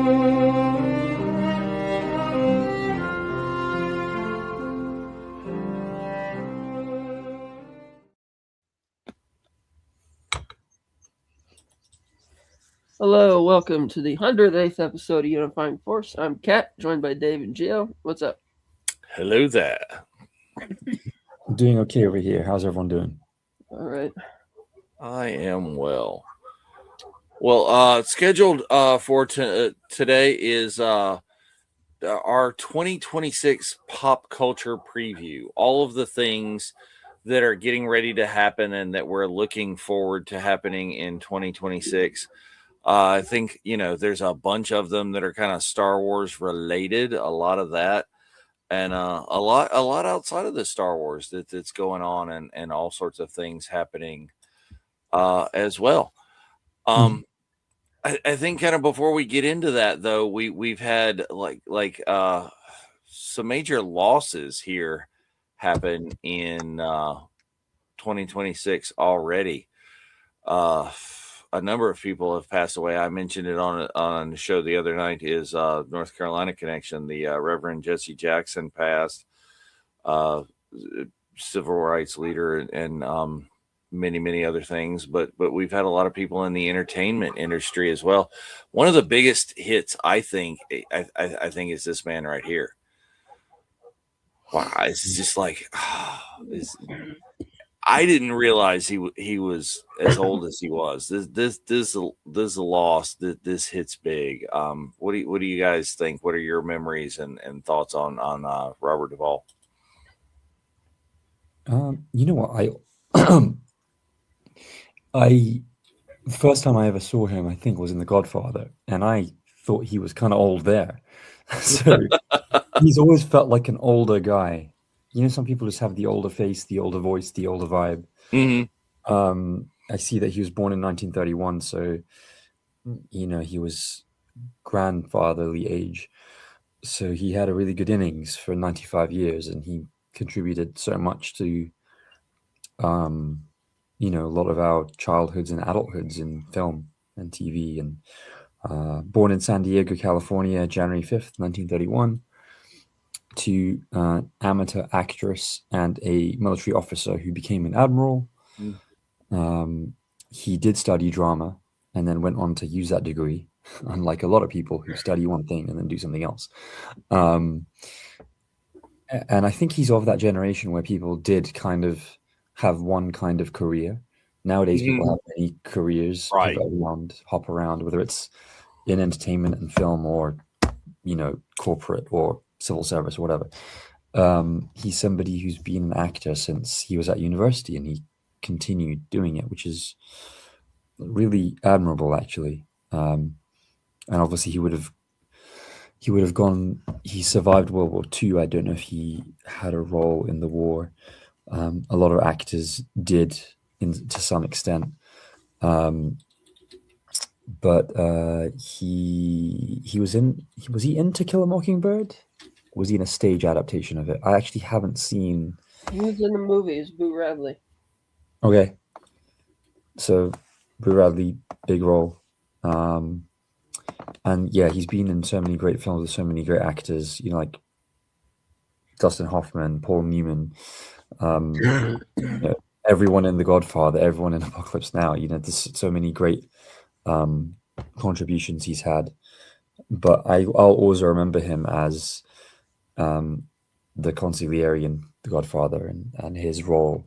Hello, welcome to the 108th episode of Unifying Force. I'm Kat, joined by Dave and Gio. What's up? Hello there. Doing okay over here. How's everyone doing? All right. I am well. Well, scheduled for today is our 2026 pop culture preview. All of the things that are getting ready to happen and that we're looking forward to happening in 2026. I think, there's a bunch of them that are kind of Star Wars related, a lot of that. And a lot outside of the Star Wars that's going on, and all sorts of things happening as well. I think kind of before we get into that though, we've had some major losses here happen in 2026 already. A number of people have passed away. I mentioned it on the show the other night. Is North Carolina connection. The Reverend Jesse Jackson passed, civil rights leader, and many other things. But we've had a lot of people in the entertainment industry as well. One of the biggest hits, I think is this man right here. Wow, it's just like I didn't realize he was as old as he was. This is a loss. This hits big. What do you guys think? What are your memories and thoughts on Robert Duvall? You know what? The first time I ever saw him, I think, was in The Godfather, and I thought he was kind of old there. So he's always felt like an older guy. Some people just have the older face, the older voice, the older vibe. Mm-hmm. I see that he was born in 1931, so he was grandfatherly age. So he had a really good innings for 95 years, and he contributed so much to a lot of our childhoods and adulthoods in film and TV. And born in San Diego, California, January 5th, 1931, to amateur actress and a military officer who became an admiral. He did study drama and then went on to use that degree, unlike a lot of people who study one thing and then do something else. And I think he's of that generation where people did kind of have one kind of career. Nowadays, people have many careers, right, hop around, whether it's in entertainment and film or, corporate or civil service or whatever. He's somebody who's been an actor since he was at university, and he continued doing it, which is really admirable, actually. And obviously he would have gone. He survived World War II. I don't know if he had a role in the war. A lot of actors did, to some extent, but he was in. Was he in To Kill a Mockingbird? Was he in a stage adaptation of it? I actually haven't seen. He was in the movies, Boo Radley. Okay, so Boo Radley, big role. And yeah, he's been in so many great films with so many great actors, like Dustin Hoffman, Paul Newman, everyone in The Godfather, everyone in Apocalypse Now. There's so many great contributions he's had. But I'll also remember him as the consigliere in The Godfather, and his role,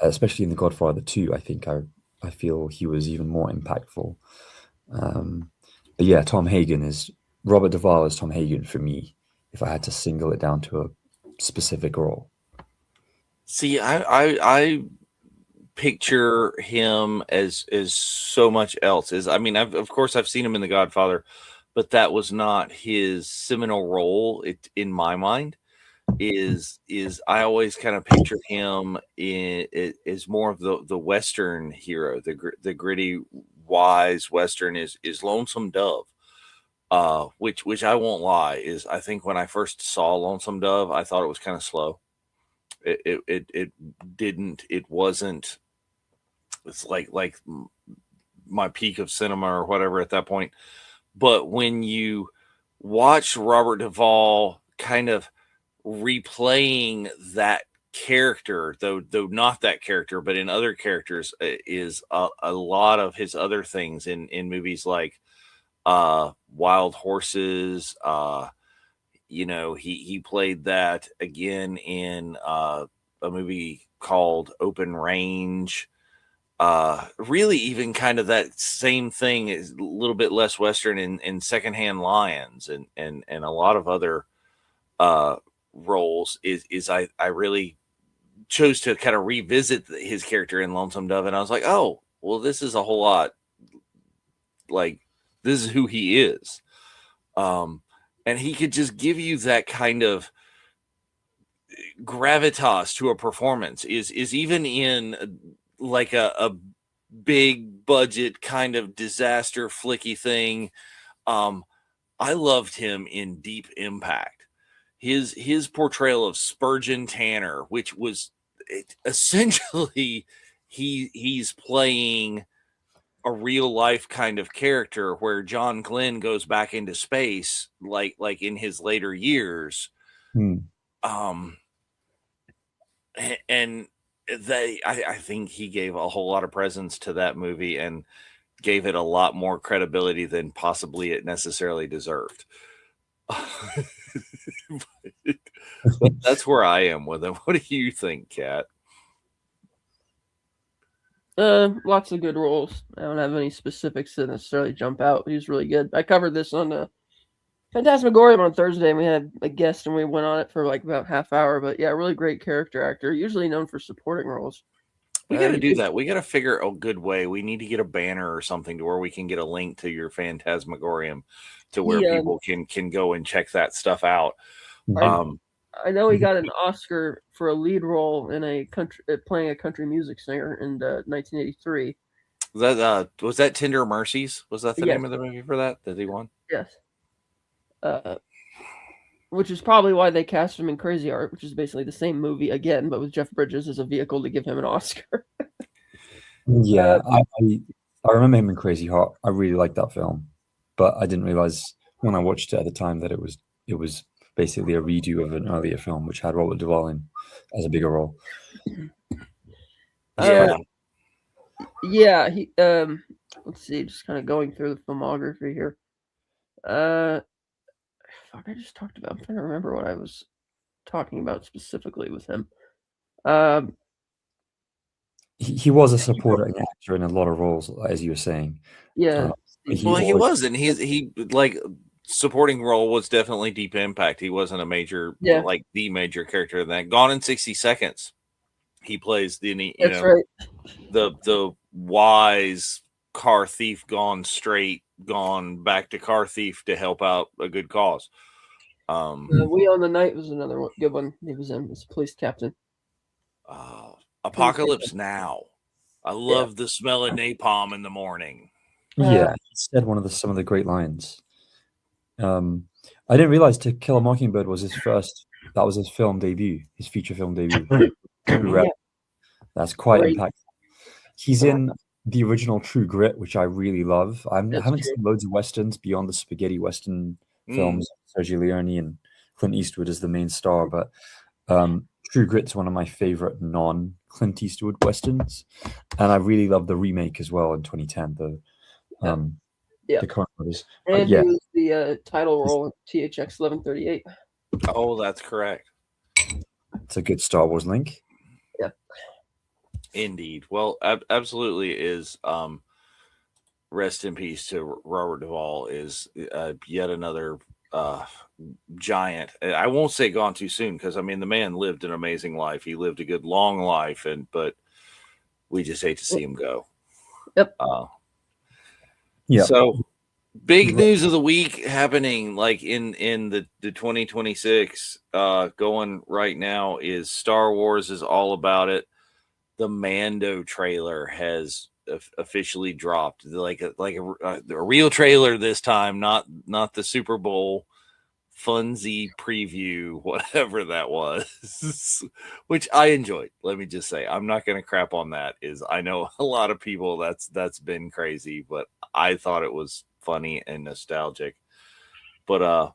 especially in The Godfather 2. I think I feel he was even more impactful. But yeah, Robert Duvall is Tom Hagen for me, if I had to single it down to a specific role. See, I picture him as so much else. Of course I've seen him in The Godfather, but that was not his seminal role. In my mind is I always kind of pictured him as more of the Western hero, the gritty, wise Western is Lonesome Dove, which I won't lie, is I think when I first saw Lonesome Dove, I thought it was kind of slow. It wasn't. It's like my peak of cinema or whatever at that point. but when you watch Robert Duvall kind of replaying that character, though not that character, but in other characters, is a lot of his other things in movies like Wild Horses. He played that again in a movie called Open Range. Really, even kind of that same thing is a little bit less Western in Secondhand Lions and a lot of other uh, roles. I really chose to kind of revisit his character in Lonesome Dove, and I was like, oh, well, this is a whole lot like this is who he is. And he could just give you that kind of gravitas to a performance is even in like a big budget kind of disaster flicky thing. I loved him in Deep Impact. His portrayal of Spurgeon Tanner, which was essentially he's playing a real life kind of character where John Glenn goes back into space like in his later years. Um and I think he gave a whole lot of presence to that movie and gave it a lot more credibility than possibly it necessarily deserved. But that's where I am with him. What do you think, Kat? Lots of good roles. I don't have any specifics that necessarily jump out. He's really good. I covered this on Phantasmagorium on Thursday, and we had a guest, and we went on it for like about half hour. But yeah, really great character actor. Usually known for supporting roles. We got to do that. We got to figure a good way. We need to get a banner or something to where we can get a link to your Phantasmagorium to where people can go and check that stuff out. I know he got an Oscar for a lead role in a country playing a country music singer in 1983. Was that Tender Mercies? Was that the Yes. name of the movie for that he won? Yes. Which is probably why they cast him in Crazy Art, which is basically the same movie again, but with Jeff Bridges as a vehicle to give him an Oscar. Yeah, I remember him in Crazy Heart. I really liked that film, but I didn't realize when I watched it at the time that it was basically a redo of an earlier film which had Robert Duvall in as a bigger role. Yeah, he let's see, just kind of going through the filmography here. Fuck, I just talked about. I'm trying to remember what I was talking about specifically with him. He was a supporting actor in a lot of roles, as you were saying. Yeah. He was, and he like supporting role was definitely Deep Impact. He wasn't a major, like the major character in that. Gone in 60 Seconds. He plays the the wise car thief gone back to car thief to help out a good cause. We on the Night was another good one. He was in as police captain. Apocalypse Now. I love the smell of napalm in the morning. Yeah, he said some of the great lines. I didn't realize To Kill a Mockingbird was his first. That was his film debut, his feature film debut. That's quite impactful. He's in the original True Grit, which I really love. I haven't seen loads of westerns beyond the spaghetti western films. Sergio Leone and Clint Eastwood is the main star, but True Grit's one of my favorite non-Clint Eastwood westerns, and I really love the remake as well in 2010. The current movies. And he was the title role in THX 1138. Oh, that's correct. It's a good Star Wars link. Yeah. Indeed. Well, absolutely is. Rest in peace to Robert Duvall is yet another giant. I won't say gone too soon because I mean the man lived an amazing life. He lived a good long life, but we just hate to see him go. Yep. So big news of the week happening like in the 2026 going right now is Star Wars is all about it. The Mando trailer has officially dropped, like a real trailer this time, not the Super Bowl funsy preview, whatever that was, which I enjoyed. Let me just say, I'm not going to crap on that. I know a lot of people that's been crazy, but I thought it was funny and nostalgic. But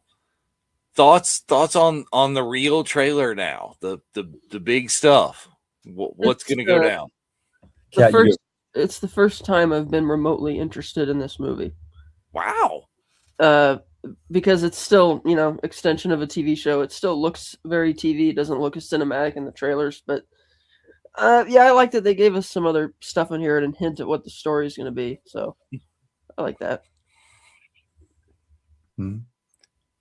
thoughts on the real trailer now, the big stuff. What's going to go down? Kat, you go. It's the first time I've been remotely interested in this movie. Wow. Because it's still, extension of a TV show. It still looks very TV. It doesn't look as cinematic in the trailers, but yeah, I like that they gave us some other stuff in here and hint at what the story is going to be. So I like that.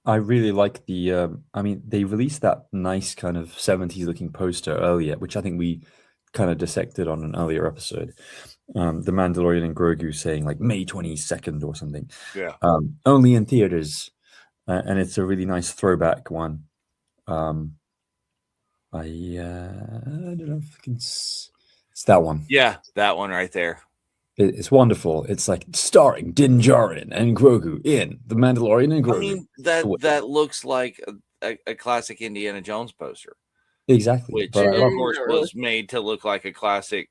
I really like the. I mean, they released that nice kind of 70s looking poster earlier, which I think we kind of dissected on an earlier episode. The Mandalorian and Grogu saying like May 22nd or something. Yeah. Only in theaters, and it's a really nice throwback one. I don't know if it's that one. Yeah, that one right there. It's wonderful. It's like starring Din Djarin and Grogu in The Mandalorian and Grogu. I mean, that looks like a classic Indiana Jones poster. Exactly. Which, but of course, was made to look like a classic,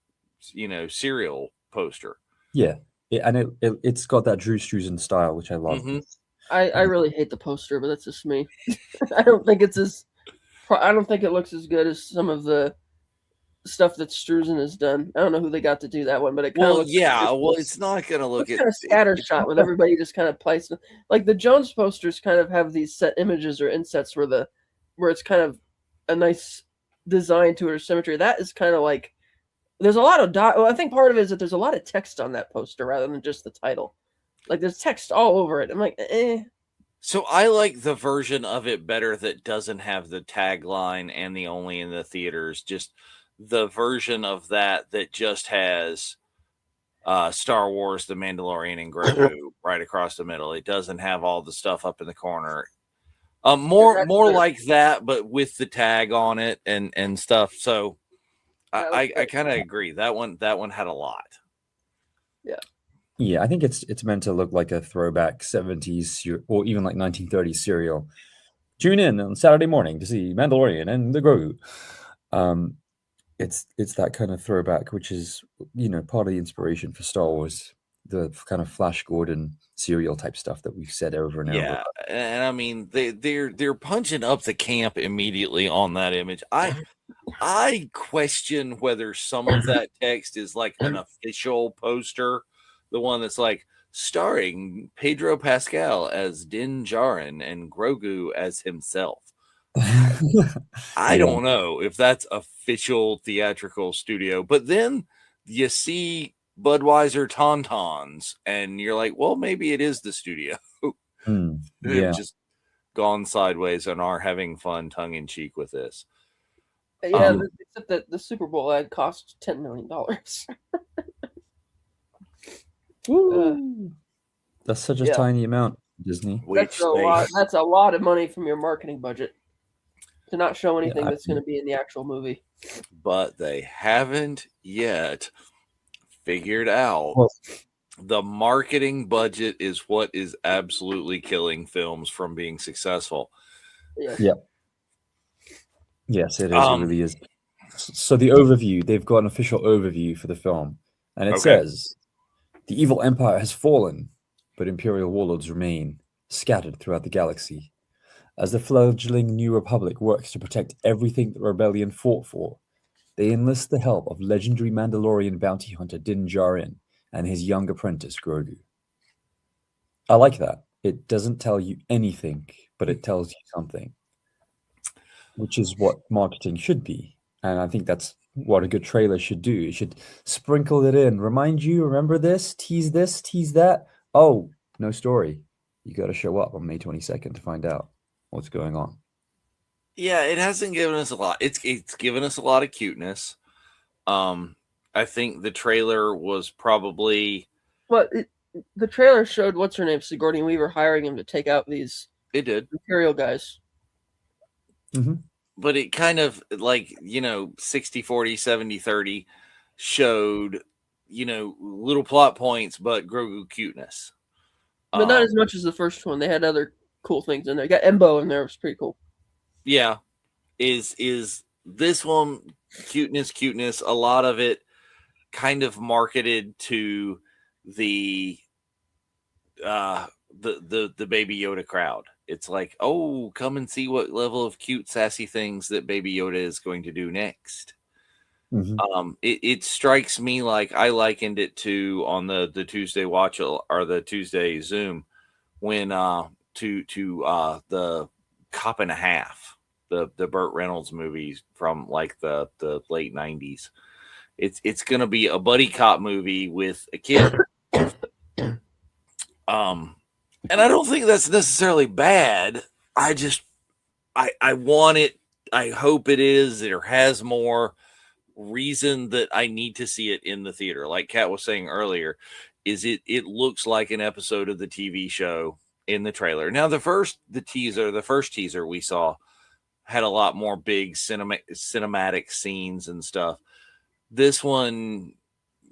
serial poster. Yeah. And it's got that Drew Struzan style, which I love. Mm-hmm. I really hate the poster, but that's just me. I don't think it looks as good as some of the stuff that Struzan has done. I don't know who they got to do that one, but it kind of looks. Yeah. It's not going to look kind of scattershot with everybody just kind of placed. Like the Jones posters kind of have these set images or insets where it's kind of a nice design to it or symmetry. That is kind of like there's a lot of I think part of it is that there's a lot of text on that poster rather than just the title. Like there's text all over it. I'm like, So I like the version of it better that doesn't have the tagline and the only in the theaters. Just the version of that just has Star Wars, The Mandalorian, and Grogu right across the middle. It doesn't have all the stuff up in the corner. More like that, but with the tag on it and stuff. So I kind of agree. That one had a lot. Yeah. Yeah, I think it's meant to look like a throwback 70s or even like 1930s serial. Tune in on Saturday morning to see Mandalorian and the Grogu. It's that kind of throwback, which is part of the inspiration for Star Wars, the kind of Flash Gordon serial type stuff that we've said over and over. Yeah, and I mean they're punching up the camp immediately on that image. I question whether some of that text is like an official poster, the one that's like starring Pedro Pascal as Din Djarin and Grogu as himself. I don't know if that's official theatrical studio, but then you see Budweiser Tauntauns and you're like, well, maybe it is the studio. They've just gone sideways and are having fun tongue in cheek with this. Yeah, except that the Super Bowl ad cost $10 million. That's such a tiny amount, Disney. That's a lot of money from your marketing budget to not show anything that's going to be in the actual movie. But they haven't yet figured out the marketing budget is what is absolutely killing films from being successful. Yeah. Yes, it is. It really is. So the overview, they've got an official overview for the film, and it says, the evil empire has fallen, but imperial warlords remain, scattered throughout the galaxy. As the fledgling New Republic works to protect everything the rebellion fought for, they enlist the help of legendary Mandalorian bounty hunter Din Djarin and his young apprentice Grogu. I like that. It doesn't tell you anything, but it tells you something, which is what marketing should be. And I think that's what a good trailer should do. It should sprinkle it in, remind you, remember this, tease that. Oh, no story. You got to show up on May 22nd to find out what's going on. Yeah, it hasn't given us a lot. It's given us a lot of cuteness. I think the trailer was probably... Well, the trailer showed what's her name, Sigourney Weaver, hiring him to take out these Imperial guys. Mm-hmm. But it kind of 60-40, 70-30 showed, little plot points, but Grogu cuteness. But not as much as the first one. They had other cool things in there. Got Embo in there. It was pretty cool. Yeah. Is this one cuteness? A lot of it kind of marketed to the the Baby Yoda crowd. It's like, oh, come and see what level of cute, sassy things that Baby Yoda is going to do next. It strikes me like I likened it to on the Tuesday watch or the Tuesday Zoom when to the Cop and a Half, the Burt Reynolds movies from like the late 90s. It's gonna be a buddy cop movie with a kid. And I don't think that's necessarily bad. I want it. I hope it is or has more reason that I need to see it in the theater. Like Kat was saying earlier, it looks like an episode of the TV show in the trailer. Now the first teaser we saw had a lot more big cinematic scenes and stuff. This one,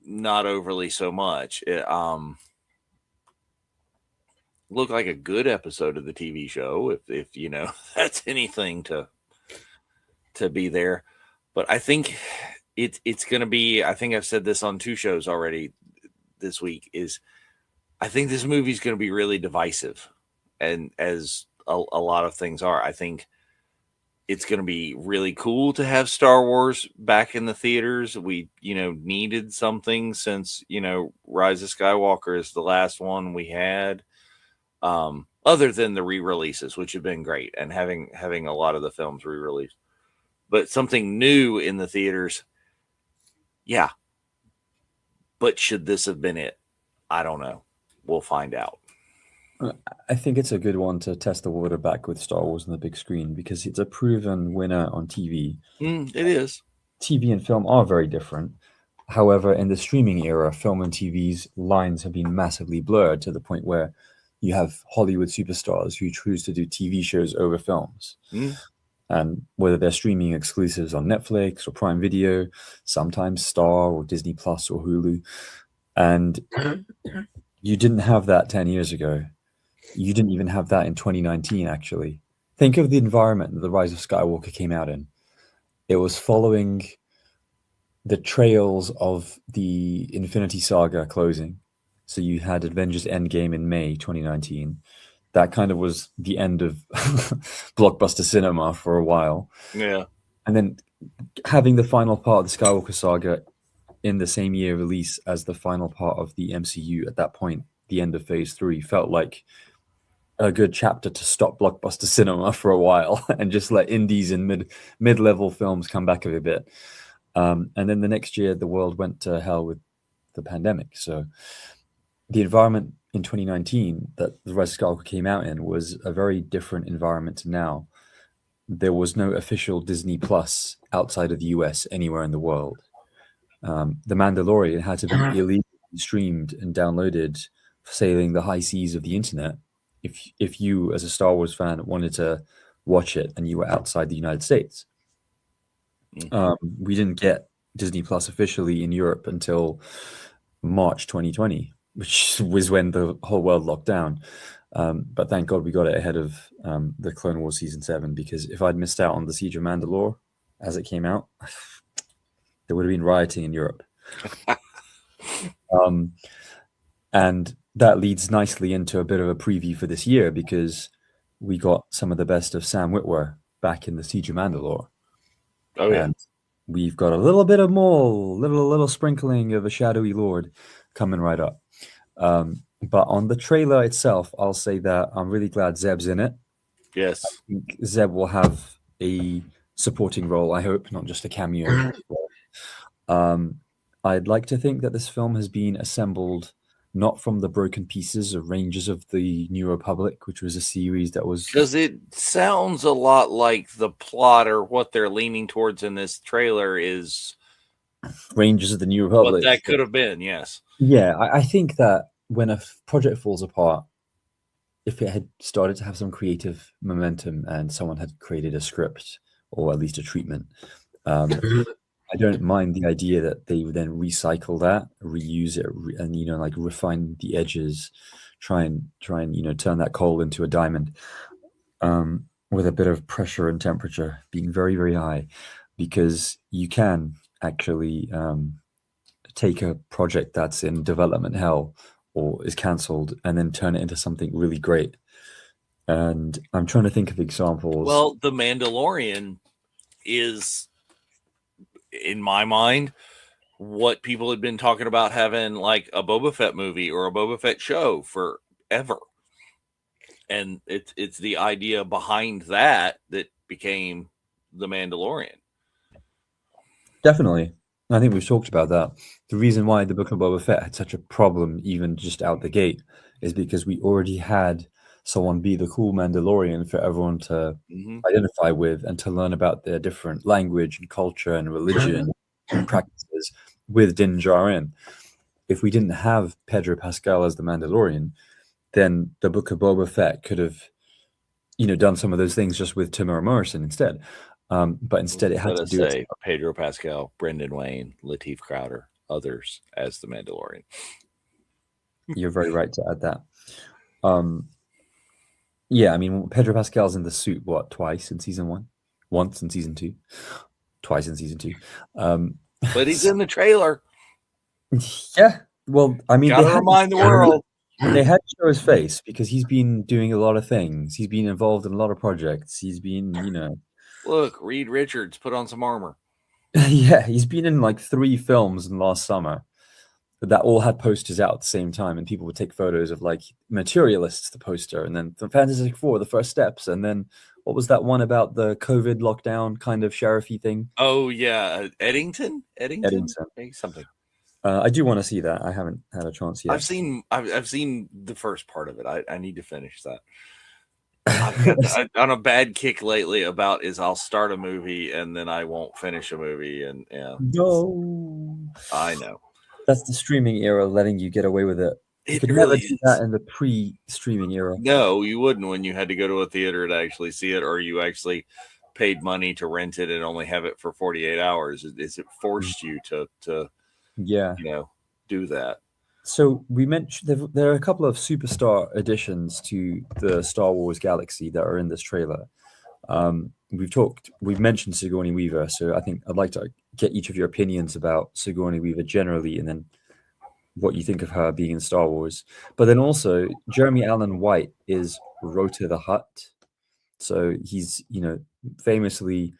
not overly so much. It looked like a good episode of the TV show, if you know that's anything to be there. But I think it's going to be. I think I've said this on 2 shows already this week. Is I think this movie is going to be really divisive, and as a lot of things are, I think it's going to be really cool to have Star Wars back in the theaters. We, needed something since, Rise of Skywalker is the last one we had. Other than the re-releases, which have been great, and having a lot of the films re-released. But something new in the theaters, yeah. But should this have been it? I don't know. We'll find out. I think it's a good one to test the water back with Star Wars on the big screen because it's a proven winner on TV. It is. TV and film are very different. However, in the streaming era, film and TV's lines have been massively blurred to the point where you have Hollywood superstars who choose to do TV shows over films. And whether they're streaming exclusives on Netflix or Prime Video, sometimes Star or Disney Plus or Hulu. And you didn't have that 10 years ago. You didn't even have that in 2019, actually. Think of the environment that The Rise of Skywalker came out in. It was following the trails of the Infinity Saga closing. So you had Avengers Endgame in May 2019. That kind of was the end of blockbuster cinema for a while. Yeah. And then having the final part of the Skywalker saga in the same year release as the final part of the MCU at that point, the end of phase 3, felt like a good chapter to stop blockbuster cinema for a while and just let indies and mid-level films come back a bit. And then the next year, the world went to hell with the pandemic. So the environment in 2019 that The Rise of Skywalker came out in was a very different environment to now. There was no official Disney Plus outside of the US anywhere in the world. The Mandalorian had to be illegally streamed and downloaded sailing the high seas of the internet if you, as a Star Wars fan, wanted to watch it and you were outside the United States. We didn't get Disney Plus officially in Europe until March 2020, which was when the whole world locked down. But thank God we got it ahead of the Clone Wars Season 7, because if I'd missed out on the Siege of Mandalore as it came out, there would have been rioting in Europe. And that leads nicely into a bit of a preview for this year, because we got some of the best of Sam Witwer back in the Siege of Mandalore. Oh, yeah. And we've got a little bit of Maul, little sprinkling of a shadowy Lord coming right up. But on the trailer itself, I'll say that I'm really glad Zeb's in it. Yes. I think Zeb will have a supporting role, I hope, not just a cameo. I'd like to think that this film has been assembled not from the broken pieces of Rangers of the New Republic, which was a series that was... Because it sounds a lot like the plot, or what they're leaning towards in this trailer is Rangers of the New Republic. What that could have been, yes. Yeah, I think that when a project falls apart, if it had started to have some creative momentum and someone had created a script or at least a treatment, I don't mind the idea that they would then recycle that, reuse it, and like refine the edges, try and turn that coal into a diamond, with a bit of pressure and temperature being very, very high, because you can actually take a project that's in development hell or is cancelled and then turn it into something really great. And I'm trying to think of examples. Well, The Mandalorian is, in my mind, what people had been talking about having like a Boba Fett movie or a Boba Fett show forever. And it's the idea behind that became The Mandalorian. Definitely. I think we've talked about that. The reason why the Book of Boba Fett had such a problem, even just out the gate, is because we already had someone be the cool Mandalorian for everyone to identify with and to learn about their different language and culture and religion and practices with Din Djarin. If we didn't have Pedro Pascal as the Mandalorian, then the Book of Boba Fett could have, done some of those things just with Tamara Morrison instead. But instead, it had to do it. Pedro Pascal, Brendan Wayne, Lateef Crowder, others as the Mandalorian. You're very right to add that. Yeah, I mean, Pedro Pascal's in the suit, twice in season 1? Once in season 2? Twice in season 2. But he's in the trailer. Yeah, well, I mean, gotta remind the world. They had to show his face because he's been doing a lot of things. He's been involved in a lot of projects. He's been, Look, Reed Richards put on some armor. Yeah, he's been in like 3 films in last summer that all had posters out at the same time, and people would take photos of like Materialists, the poster, and then the Fantastic Four, the first steps, and then what was that one about the COVID lockdown kind of sheriffy thing? Oh yeah, Eddington, Maybe something. I do want to see that. I haven't had a chance yet. I've seen the first part of it. I need to finish that. I've on a bad kick lately about I'll start a movie and then I won't finish a movie, and no, I know that's the streaming era letting you get away with it. You could really never do that in the pre-streaming era. No, you wouldn't when you had to go to a theater to actually see it, or you actually paid money to rent it and only have it for 48 hours. It forced you to do that. So we mentioned there are a couple of superstar additions to the Star Wars galaxy that are in this trailer. We've mentioned Sigourney Weaver, so I think I'd like to get each of your opinions about Sigourney Weaver generally, and then what you think of her being in Star Wars. But then also, Jeremy Allen White is Rota the Hutt. So he's, famously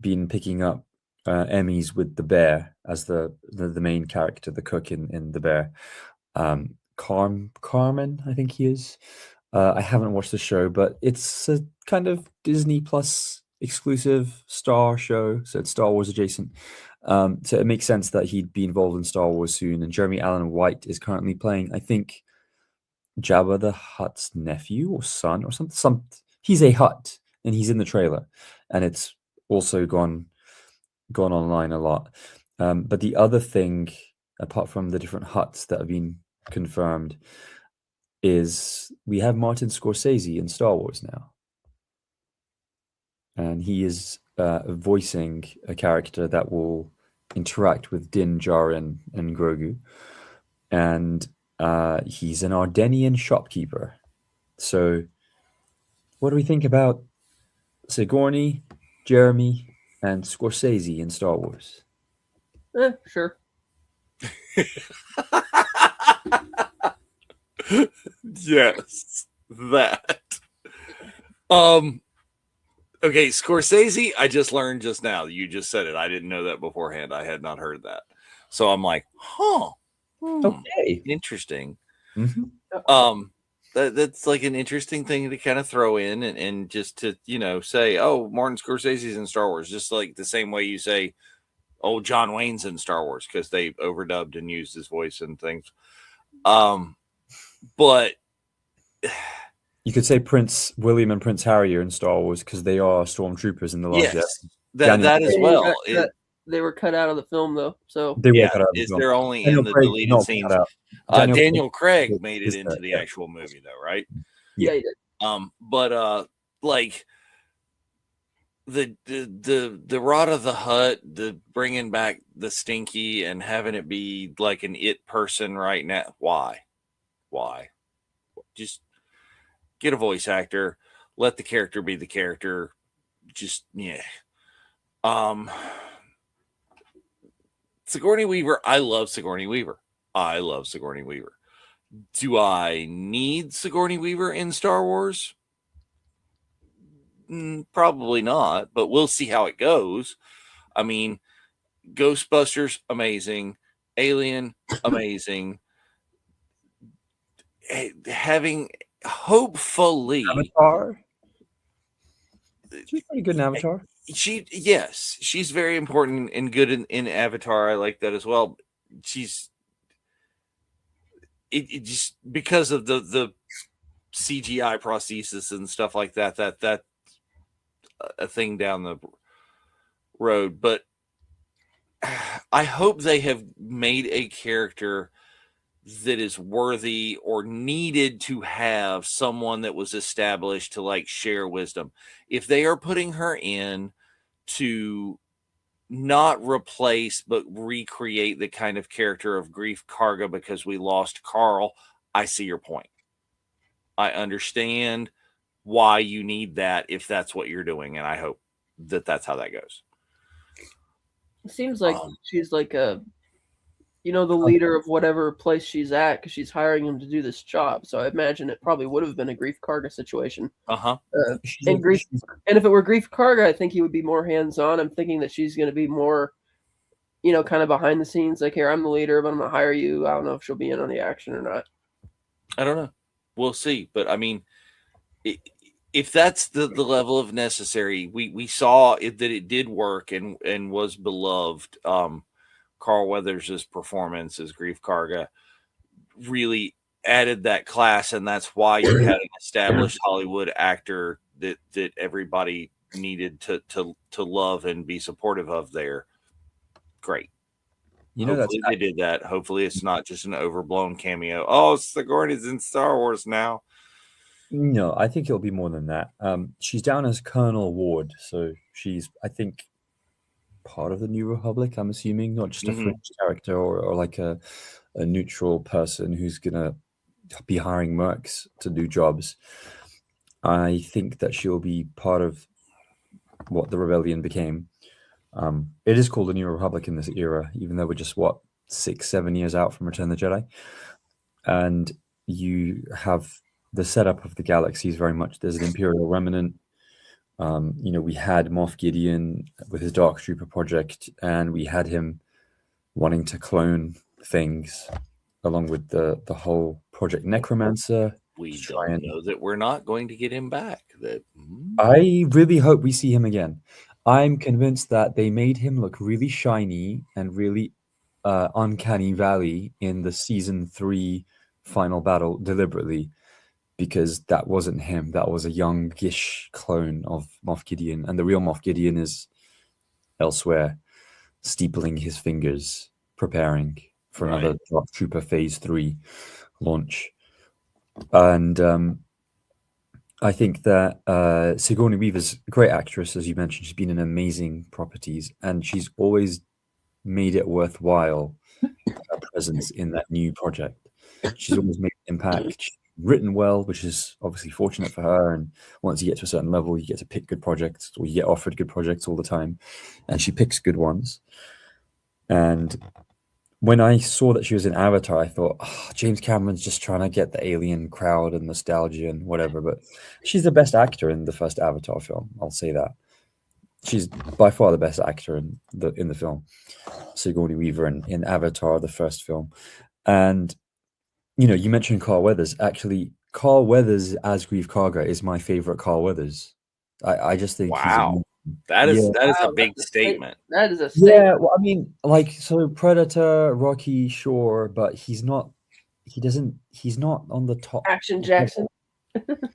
been picking up Emmys with The Bear as the main character, the cook in The Bear. Carmen, I think he is. I haven't watched the show, but it's a kind of Disney Plus exclusive Star show, so it's Star Wars adjacent. So it makes sense that he'd be involved in Star Wars soon. And Jeremy Allen White is currently playing, I think, Jabba the Hutt's nephew or son or something. He's a Hutt, and he's in the trailer, and it's also gone online a lot. But the other thing, apart from the different Hutts that have been confirmed, is we have Martin Scorsese in Star Wars now. And he is voicing a character that will interact with Din Djarin and Grogu. And he's an Ardennian shopkeeper. So what do we think about Sigourney, Jeremy, and Scorsese in Star Wars? Sure. Yes, that. Okay, Scorsese, I just learned just now. You just said it. I didn't know that beforehand. I had not heard that. So I'm like, okay, interesting. Mm-hmm. That's like an interesting thing to kind of throw in and just to, say, oh, Martin Scorsese's in Star Wars, just like the same way you say, oh, John Wayne's in Star Wars because they overdubbed and used his voice and things. But you could say Prince William and Prince Harry are in Star Wars because they are stormtroopers in the last. Yes, that as well. They were cut out of the film though, so they were cut out of the film. They're only in the deleted scenes. Daniel Craig made it into the actual movie though, right? Yeah, he did. But like the Rot of the Hutt, the bringing back the Stinky and having it be like an it person right now. Why? Just get a voice actor, let the character be the character. Just Sigourney Weaver. I love Sigourney Weaver. Do I need Sigourney Weaver in Star Wars? Probably not, but we'll see how it goes. I mean, Ghostbusters, amazing. Alien, amazing. Having, hopefully, Avatar. She's pretty good in Avatar. she's very important and good in Avatar. I like that as well. She's it just because of the CGI prosthesis and stuff like that a thing down the road. But I hope they have made a character that is worthy or needed to have someone that was established to like share wisdom. If they are putting her in to not replace but recreate the kind of character of Grief Karga because we lost Carl, I see your point. I understand why you need that if that's what you're doing, and I hope that that's how that goes. It seems like she's like the leader of whatever place she's at because she's hiring him to do this job. So I imagine it probably would have been a Grief Karga situation. And if it were Grief Karga, I think he would be more hands-on. I'm thinking that she's going to be more, kind of behind the scenes. Like, here, I'm the leader, but I'm going to hire you. I don't know if she'll be in on the action or not. I don't know. We'll see. But I mean, if that's the level of necessary, we saw that it did work and was beloved. Carl Weathers' performance as Grief Karga really added that class, and that's why you had an established Hollywood actor that everybody needed to love and be supportive of there. Great. Hopefully they did that. Hopefully it's not just an overblown cameo. Oh, Sigourney's in Star Wars now. No, I think it'll be more than that. She's down as Colonel Ward, so she's, I think, part of the New Republic, I'm assuming, not just a fringe character or like a neutral person who's gonna be hiring mercs to do jobs. I think that she'll be part of what the rebellion became. It is called the New Republic in this era, even though we're just 6-7 years out from Return of the Jedi. And you have the setup of the galaxy is very much there's an Imperial remnant. We had Moff Gideon with his Dark Trooper project, and we had him wanting to clone things along with the whole Project Necromancer. We don't know that we're not going to get him back. I really hope we see him again. I'm convinced that they made him look really shiny and really uncanny valley in the season 3 final battle deliberately, because that wasn't him. That was a youngish clone of Moff Gideon, and the real Moff Gideon is elsewhere, steepling his fingers, preparing for another Dark Trooper Phase 3 launch. And I think that Sigourney Weaver's a great actress, as you mentioned. She's been in amazing properties, and she's always made it worthwhile, her presence in that new project. She's always made an impact. She's written well, which is obviously fortunate for her. And once you get to a certain level, you get to pick good projects, or you get offered good projects all the time. And she picks good ones. And when I saw that she was in Avatar, I thought, James Cameron's just trying to get the alien crowd and nostalgia and whatever. But she's the best actor in the first Avatar film. I'll say that. She's by far the best actor in the film. Sigourney Weaver in Avatar, the first film. And, you mentioned Carl Weathers. Actually, Carl Weathers as Grief Karga is my favorite Carl Weathers. I just think that is a big statement. That is a statement. Yeah, well, I mean, so Predator, Rocky, sure, but he's not on the top. Action Jackson. But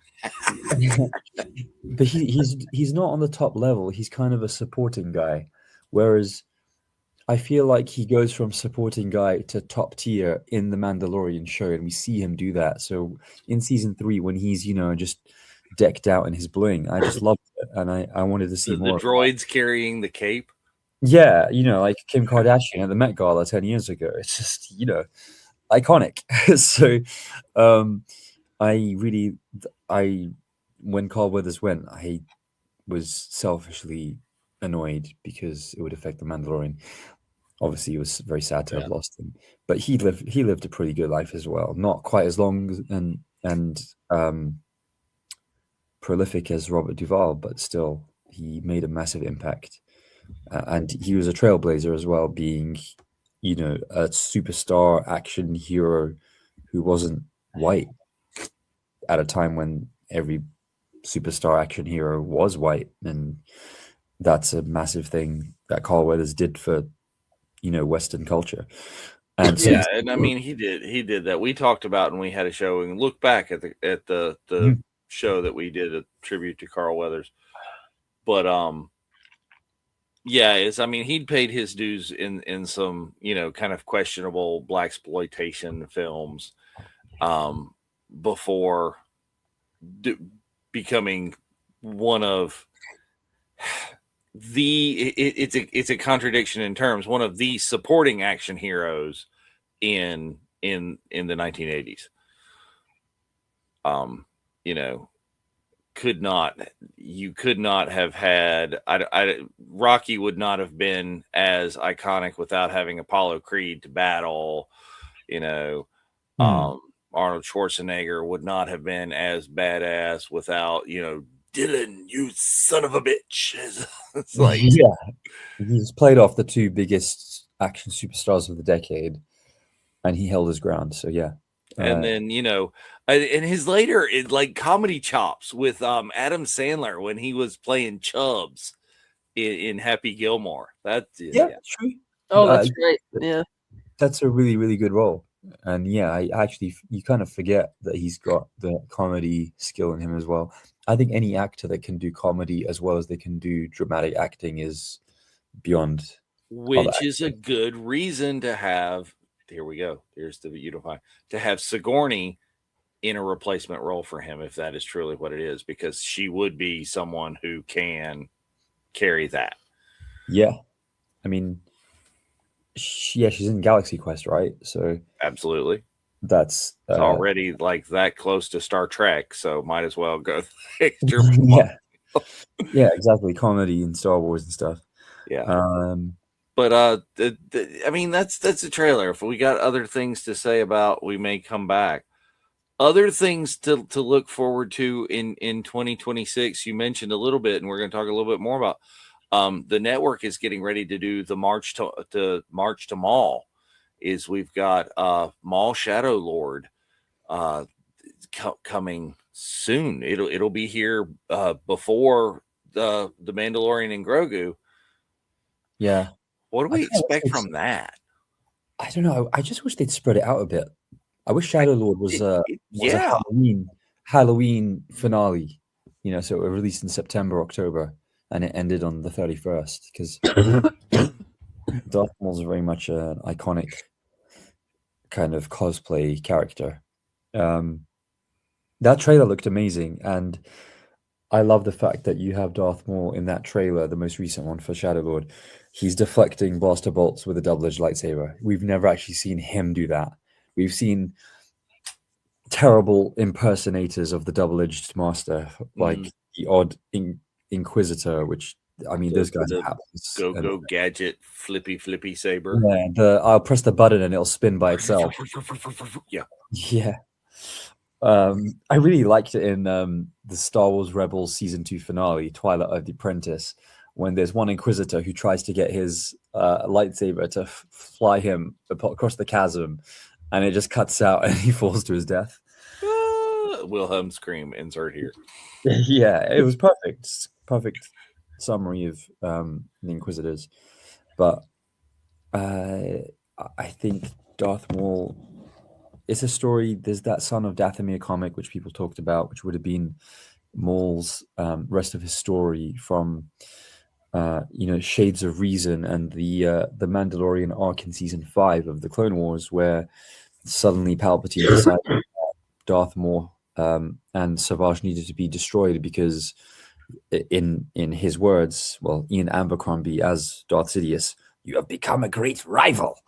he's not on the top level. He's kind of a supporting guy, whereas I feel like he goes from supporting guy to top tier in the Mandalorian show, and we see him do that. So in season 3, when he's just decked out in his bling, I just loved it, and I wanted to see more. The droids carrying the cape. Yeah, like Kim Kardashian at the Met Gala 10 years ago. It's just iconic. So when Carl Weathers went, I was selfishly annoyed because it would affect the Mandalorian. obviously, it was very sad to Yeah. have lost him. But he lived a pretty good life as well. Not quite as long and prolific as Robert Duvall, but still, he made a massive impact. And he was a trailblazer as well, being, a superstar action hero who wasn't white at a time when every superstar action hero was white, and that's a massive thing that Carl Weathers did for Western culture. And so Yeah, and I mean he did that. We talked about, and we had a show, and look back at the show that we did, a tribute to Carl Weathers. But yeah, I mean, he'd paid his dues in some kind of questionable blaxploitation films before becoming one of it's a contradiction in terms, one of the supporting action heroes in the 1980s. You could not have had Rocky would not have been as iconic without having Apollo Creed to battle. Arnold Schwarzenegger would not have been as badass without Dylan, you son of a bitch. It's like, yeah, he's played off the two biggest action superstars of the decade, and he held his ground. So yeah. And then and his later like comedy chops with Adam Sandler when he was playing Chubbs in Happy Gilmore. That's true. Oh, that's great. Yeah, that's a really, really good role. And yeah, you kind of forget that he's got the comedy skill in him as well. I think any actor that can do comedy as well as they can do dramatic acting is beyond. Which is a good reason to have. Here we go. Here's the Unify, to have Sigourney in a replacement role for him, if that is truly what it is, because she would be someone who can carry that. Yeah, I mean, she's in Galaxy Quest, right? So absolutely, that's it's already like that close to Star Trek, so might as well go extra. Yeah, exactly. Comedy in Star Wars and stuff. Yeah. But I mean, that's a trailer. If we got other things to say about, we may come back. Other things to look forward to in 2026. You mentioned a little bit, and we're going to talk a little bit more about. The network is getting ready to do the March to Maul. We've got Maul Shadow Lord coming soon. It'll be here before the Mandalorian and Grogu. Yeah. What do we expect from that? I don't know. I just wish they'd spread it out a bit. I wish Shadow Lord was a Halloween finale, so it was released in September, October, and it ended on the 31st, because Darth Maul is very much an iconic kind of cosplay character. That trailer looked amazing, and I love the fact that you have Darth Maul in that trailer, the most recent one for Shadow Lord. He's deflecting blaster bolts with a double-edged lightsaber. We've never actually seen him do that. We've seen terrible impersonators of the double-edged master, like the odd Inquisitor, which, I mean, those guys are go gadget flippy saber. Yeah, I'll press the button and it'll spin by itself. Yeah. I really liked it in the Star Wars Rebels Season 2 finale, Twilight of the Apprentice, when there's one Inquisitor who tries to get his lightsaber to fly him across the chasm, and it just cuts out and he falls to his death. Wilhelm scream, insert here. Yeah, it was perfect. Perfect summary of the Inquisitors. But I think Darth Maul, it's a story. There's that Son of Dathomir comic, which people talked about, which would have been Maul's rest of his story from Shades of Reason and the Mandalorian arc in season 5 of the Clone Wars, where suddenly Palpatine decided that Darth Maul and Savage needed to be destroyed because, in his words, well, Ian Abercrombie as Darth Sidious, you have become a great rival.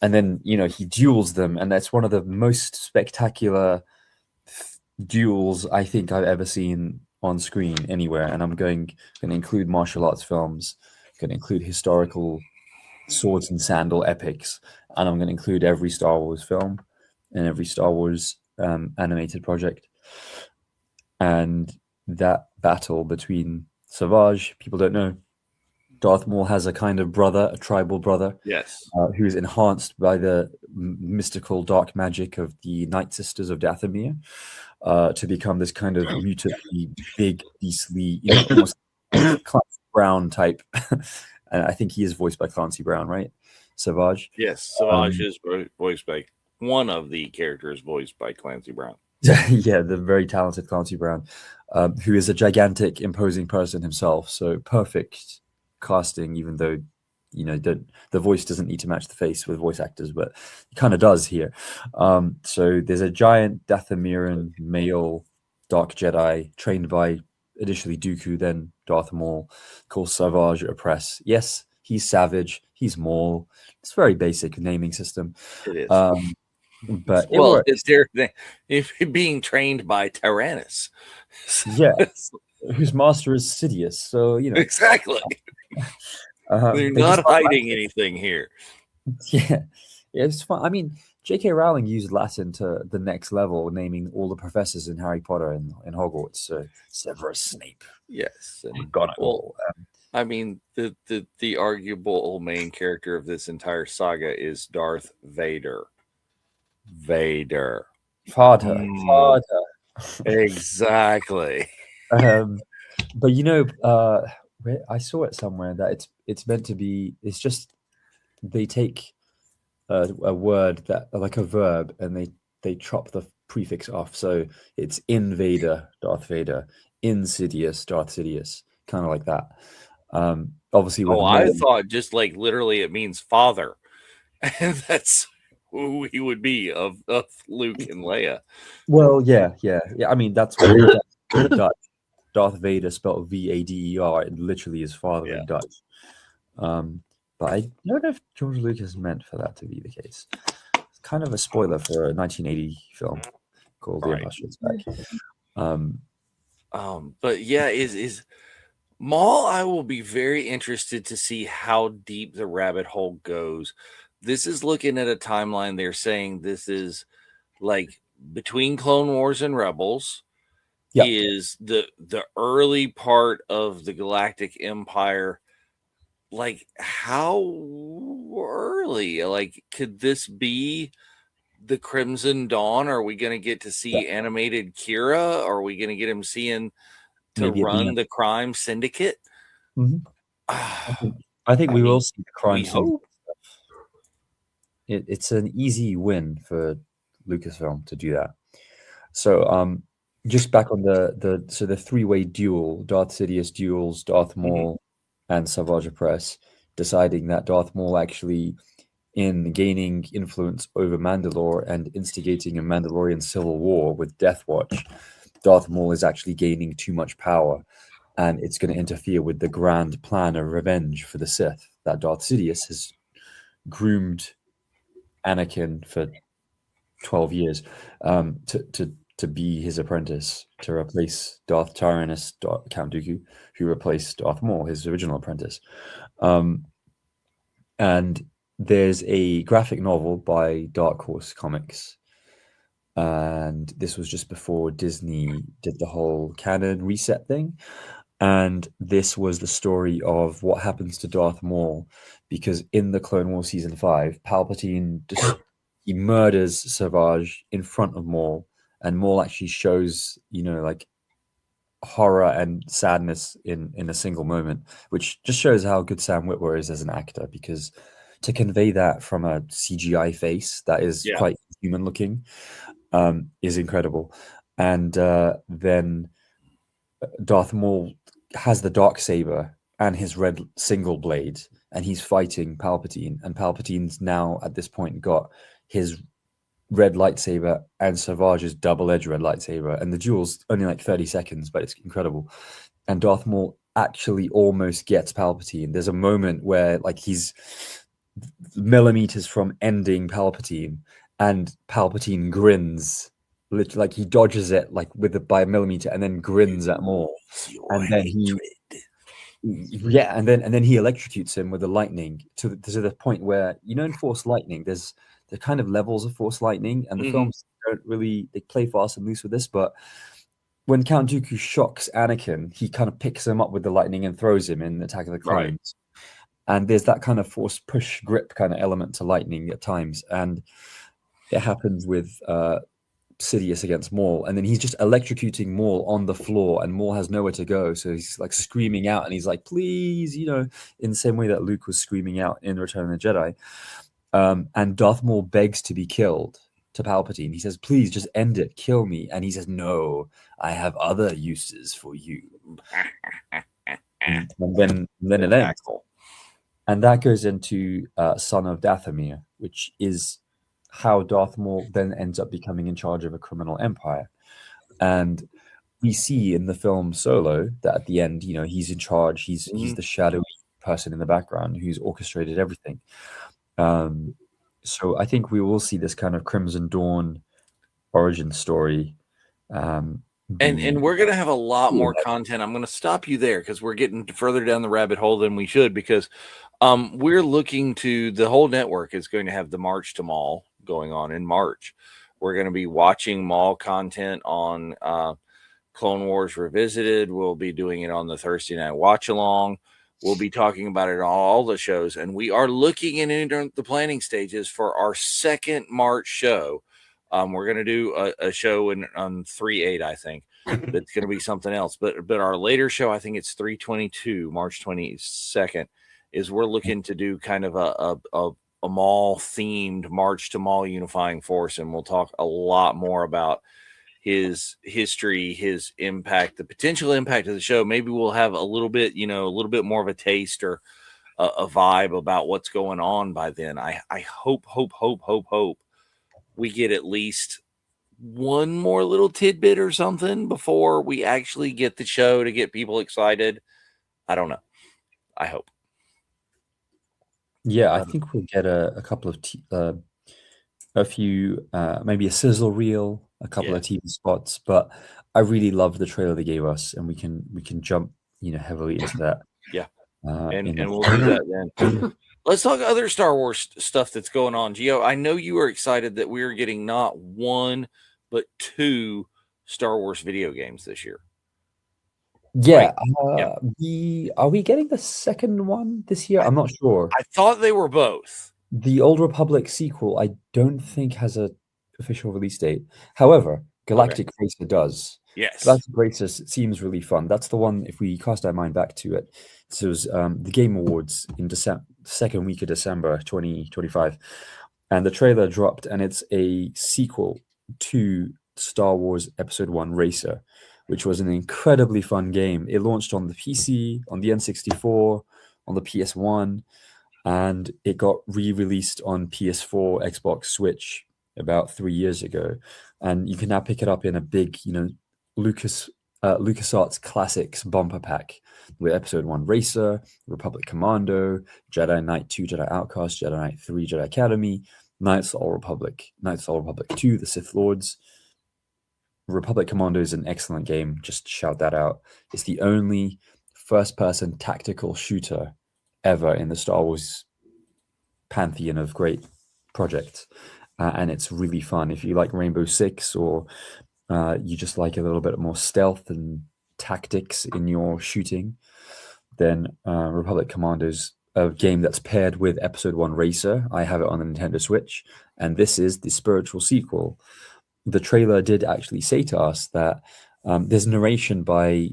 And then, he duels them, and that's one of the most spectacular duels I think I've ever seen on screen anywhere. And I'm going to include martial arts films, going to include historical swords and sandal epics, and I'm going to include every Star Wars film and every Star Wars animated project. And that battle between Savage, people don't know, Darth Maul has a kind of brother, a tribal brother, Yes. who is enhanced by the mystical dark magic of the Night Sisters of Dathomir, to become this kind of mutantly big, beastly, almost Clancy Brown type. And I think he is voiced by Clancy Brown, right? Savage. Yes, Savage is voiced by one of the characters voiced by Clancy Brown. Yeah, the very talented Clancy Brown, who is a gigantic, imposing person himself. So perfect casting, even though the voice doesn't need to match the face with voice actors, but it kind of does here. So there's a giant Dathomirian male Dark Jedi trained by initially Dooku, then Darth Maul, called Savage Opress. Yes, he's savage. He's Maul. It's very basic naming system. It is. But it's their thing. If being trained by Tyrannus. Yeah, whose master is Sidious. So exactly. They're not hiding anything here. Yeah, it's fun. I mean, J.K. Rowling used Latin to the next level, naming all the professors in Harry Potter in Hogwarts. So Severus Snape. Yes, and McGonagall. I mean, the arguable main character of this entire saga is Darth Vader. Father. Exactly. But I saw it somewhere that it's meant to be. It's just they take a word that like a verb and they chop the prefix off. So it's invader, Darth Vader, insidious, Darth Sidious, kind of like that. Obviously, I thought just like literally it means father, and that's who he would be of Luke and Leia. Well, yeah. I mean, that's what Dutch. Darth Vader spelled Vader. It literally is father in Dutch. But I don't know if George Lucas meant for that to be the case. It's kind of a spoiler for a 1980 film called The Empire Strikes Back. But yeah, is Maul, I will be very interested to see how deep the rabbit hole goes. This is looking at a timeline. They're saying this is like between Clone Wars and Rebels. Yep. Is the early part of the Galactic Empire. Like how early? Like could this be the Crimson Dawn? Are we going to get to see animated Kira? Are we going to get him seeing to run the crime syndicate? Mm-hmm. I think we will see the crime syndicate. It's an easy win for Lucasfilm to do that. So just back on the three-way duel, Darth Sidious duels Darth Maul and Savage Opress, deciding that Darth Maul actually, in gaining influence over Mandalore and instigating a Mandalorian civil war with Death Watch, Darth Maul is actually gaining too much power, and it's going to interfere with the grand plan of revenge for the Sith that Darth Sidious has groomed Anakin for 12 years to be his apprentice, to replace Darth Tyrannus, Count Dooku, who replaced Darth Maul, his original apprentice. And there's a graphic novel by Dark Horse Comics, and this was just before Disney did the whole canon reset thing. And this was the story of what happens to Darth Maul, because in the Clone Wars Season 5, Palpatine he murders Savage in front of Maul, and Maul actually shows, like horror and sadness in a single moment, which just shows how good Sam Witwer is as an actor, because to convey that from a CGI face that is quite human looking is incredible. And then Darth Maul has the Darksaber and his red single blade, and he's fighting Palpatine, and Palpatine's now at this point got his red lightsaber and Savage's double-edged red lightsaber, and the duel's only like 30 seconds, but it's incredible. And Darth Maul actually almost gets Palpatine. There's a moment where like he's millimeters from ending Palpatine, and Palpatine grins, like he dodges it like by a millimeter, and then grins at Maul, and then Yeah, and then he electrocutes him with the lightning to the point where, in Force Lightning, there's the kind of levels of Force Lightning, and the films don't really, they play fast and loose with this, but when Count Dooku shocks Anakin, he kind of picks him up with the lightning and throws him in Attack of the Clones. Right. And there's that kind of force push grip kind of element to lightning at times, and it happens with Sidious against Maul, and then he's just electrocuting Maul on the floor, and Maul has nowhere to go, so he's like screaming out, and he's like, please, in the same way that Luke was screaming out in Return of the Jedi. And Darth Maul begs to be killed to Palpatine. He says, please just end it, kill me. And he says, no, I have other uses for you. and then it ends. And that goes into Son of Dathomir, which is how Darth Maul then ends up becoming in charge of a criminal empire. And we see in the film Solo that at the end, he's in charge. He's the shadowy person in the background who's orchestrated everything. So I think we will see this kind of Crimson Dawn origin story. And we're going to have a lot more content. I'm going to stop you there because we're getting further down the rabbit hole than we should, because we're looking to, the whole network is going to have the March to Maul going on in March. We're going to be watching Maul content on Clone Wars Revisited. We'll be doing it on the Thursday Night Watch Along. We'll be talking about it on all the shows. And we are looking into the planning stages for our second March show. We're going to do a show on 3/8, I think. That's going to be something else. But our later show, I think it's 3/22, March 22nd, is we're looking to do kind of a Maul-themed March to Maul Unifying Force. And we'll talk a lot more about his history, his impact, the potential impact of the show. Maybe we'll have a little bit more of a taste or a vibe about what's going on by then. I hope we get at least one more little tidbit or something before we actually get the show to get people excited. I don't know. I hope. Yeah, I think we'll get a couple of a few, maybe a sizzle reel, a couple of TV spots, but I really love the trailer they gave us, and we can jump, heavily into that. Yeah, and we'll do that then. Let's talk other Star Wars stuff that's going on. Gio, I know you are excited that we are getting not one but two Star Wars video games this year. Yeah, are we getting the second one this year? I'm not sure. I thought they were both. The Old Republic sequel, I don't think has an official release date. However, Galactic Racer does. Yes. Galactic Racer seems really fun. That's the one, if we cast our mind back to it. So it was the Game Awards in second week of December 2025. And the trailer dropped, and it's a sequel to Star Wars Episode 1 Racer, which was an incredibly fun game. It launched on the PC, on the N64, on the PS1, and it got re-released on PS4, Xbox, Switch about 3 years ago. And you can now pick it up in a big, LucasArts Classics bumper pack with Episode 1 Racer, Republic Commando, Jedi Knight 2, Jedi Outcast, Jedi Knight 3, Jedi Academy, Knights of the Old Republic, Knights of the Old Republic 2, The Sith Lords. Republic Commando is an excellent game. Just shout that out. It's the only first-person tactical shooter ever in the Star Wars pantheon of great projects. And it's really fun. If you like Rainbow Six, or you just like a little bit more stealth and tactics in your shooting, then Republic Commando's a game that's paired with Episode 1 Racer. I have it on the Nintendo Switch, and this is the spiritual sequel. The trailer did actually say to us that there's narration by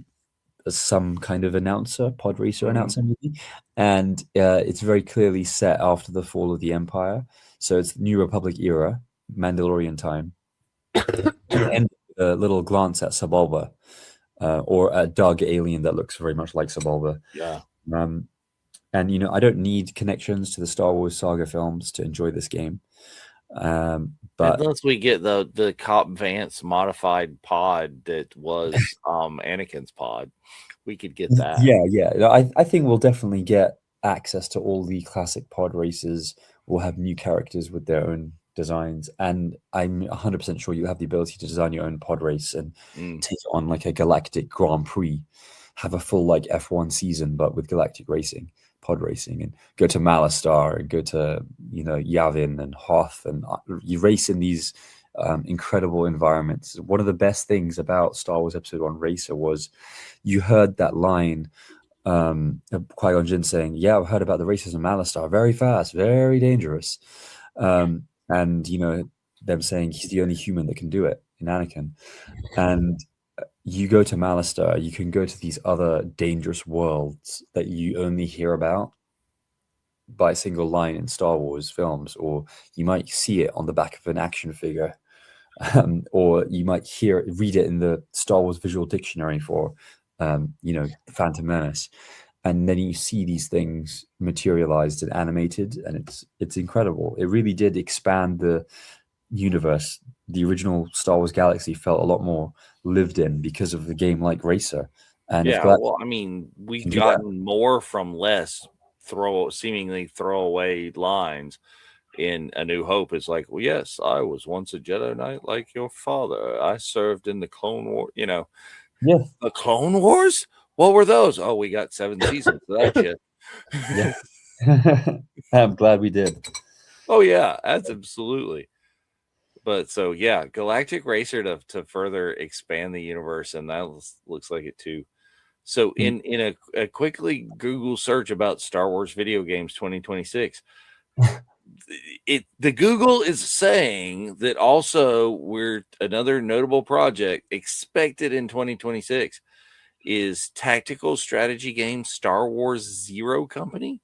some kind of announcer, pod racer announcer maybe, and it's very clearly set after the fall of the Empire. So it's New Republic era, Mandalorian time. And a little glance at Sebulba, or a Doug alien that looks very much like Sebulba. Yeah. And I don't need connections to the Star Wars saga films to enjoy this game. But unless we get the Cop Vance modified pod that was Anakin's pod, we could get that. Yeah. I think we'll definitely get access to all the classic pod races. We'll have new characters with their own designs, and I'm 100% sure you have the ability to design your own pod race and take it on like a galactic Grand Prix have a full like F1 season, but with galactic racing, pod racing, and go to Malastar and go to Yavin and Hoth, and you race in these incredible environments. One of the best things about Star Wars Episode 1 Racer was you heard that line of Qui-Gon Jinn saying, "Yeah, I've heard about the races in Malastar. Very fast, very dangerous." And them saying he's the only human that can do it in Anakin. And you go to Malastar, you can go to these other dangerous worlds that you only hear about by a single line in Star Wars films, or you might see it on the back of an action figure, or you might read it in the Star Wars Visual Dictionary for, the Phantom Menace, and then you see these things materialized and animated, and it's incredible. It really did expand the universe. The original Star Wars galaxy felt a lot more lived in because of the game like Racer. And yeah, well, I mean, we've gotten more from less seemingly throwaway lines in A New Hope. It's like, well, yes, I was once a Jedi Knight like your father. I served in the Clone War, Yeah. The Clone Wars? What were those? Oh, we got 7 seasons of that shit. Yeah. I'm glad we did. Oh, yeah, that's absolutely. But so, yeah, Galactic Racer to further expand the universe, and that looks like it too. So in a quickly Google search about Star Wars video games 2026, the Google is saying that also we're another notable project expected in 2026 is tactical strategy game Star Wars Zero Company.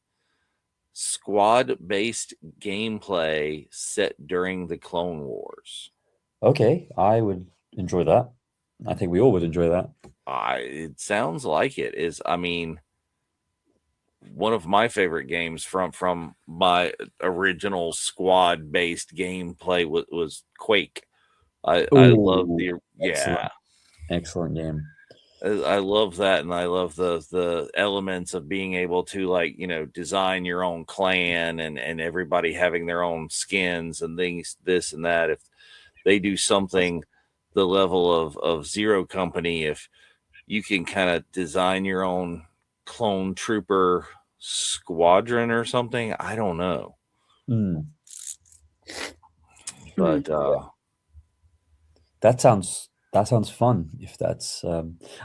Squad-based gameplay set during the Clone Wars. Okay, I would enjoy that. I think we all would enjoy that. It sounds like it is. I mean, one of my favorite games from my original squad-based gameplay was Quake. I love the excellent game. I love that, and I love the elements of being able to design your own clan and everybody having their own skins and things, this and that. If they do something the level of Zero Company, if you can kind of design your own clone trooper squadron or something, I don't know. But that sounds fun. If that's,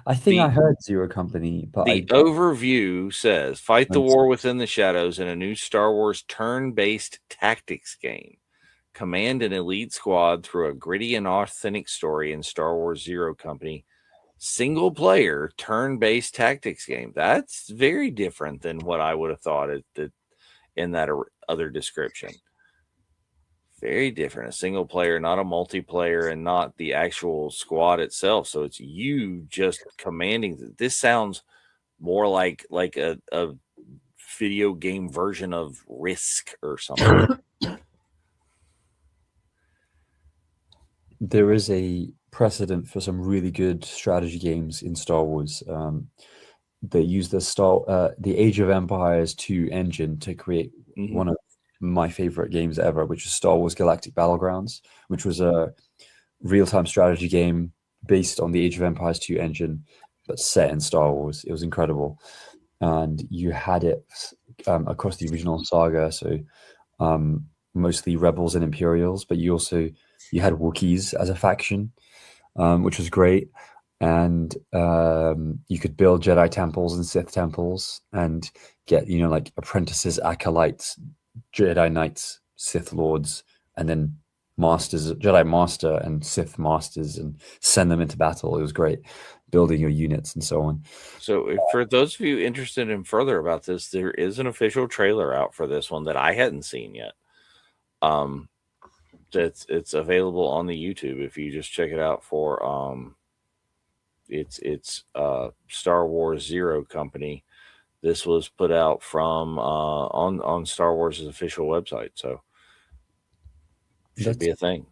I think I heard Zero Company, but the overview says fight the war within the shadows in a new Star Wars turn-based tactics game. Command an elite squad through a gritty and authentic story in Star Wars Zero Company. Single player turn-based tactics game. That's very different than what I would have thought in that other description. Very different. A single player, not a multiplayer, and not the actual squad itself. So it's you just commanding. This sounds more like a video game version of Risk or something. There is a precedent for some really good strategy games in Star Wars. They use the Age of Empires 2 engine to create one of my favorite games ever, which is Star Wars Galactic Battlegrounds, which was a real-time strategy game based on the Age of Empires 2 engine, but set in Star Wars. It was incredible. And you had it across the original saga, so mostly Rebels and Imperials, but you had Wookiees as a faction, which was great. And you could build Jedi temples and Sith temples and get, like apprentices, acolytes, Jedi Knights, Sith Lords, and then masters, Jedi Master and Sith Masters, and send them into battle. It was great, building your units and so on. So for those of you interested in further about this, there is an official trailer out for this one that I hadn't seen yet. It's available on the YouTube if you just check it out for it's Star Wars Zero Company. This was put out from on Star Wars' official website, so should be a thing.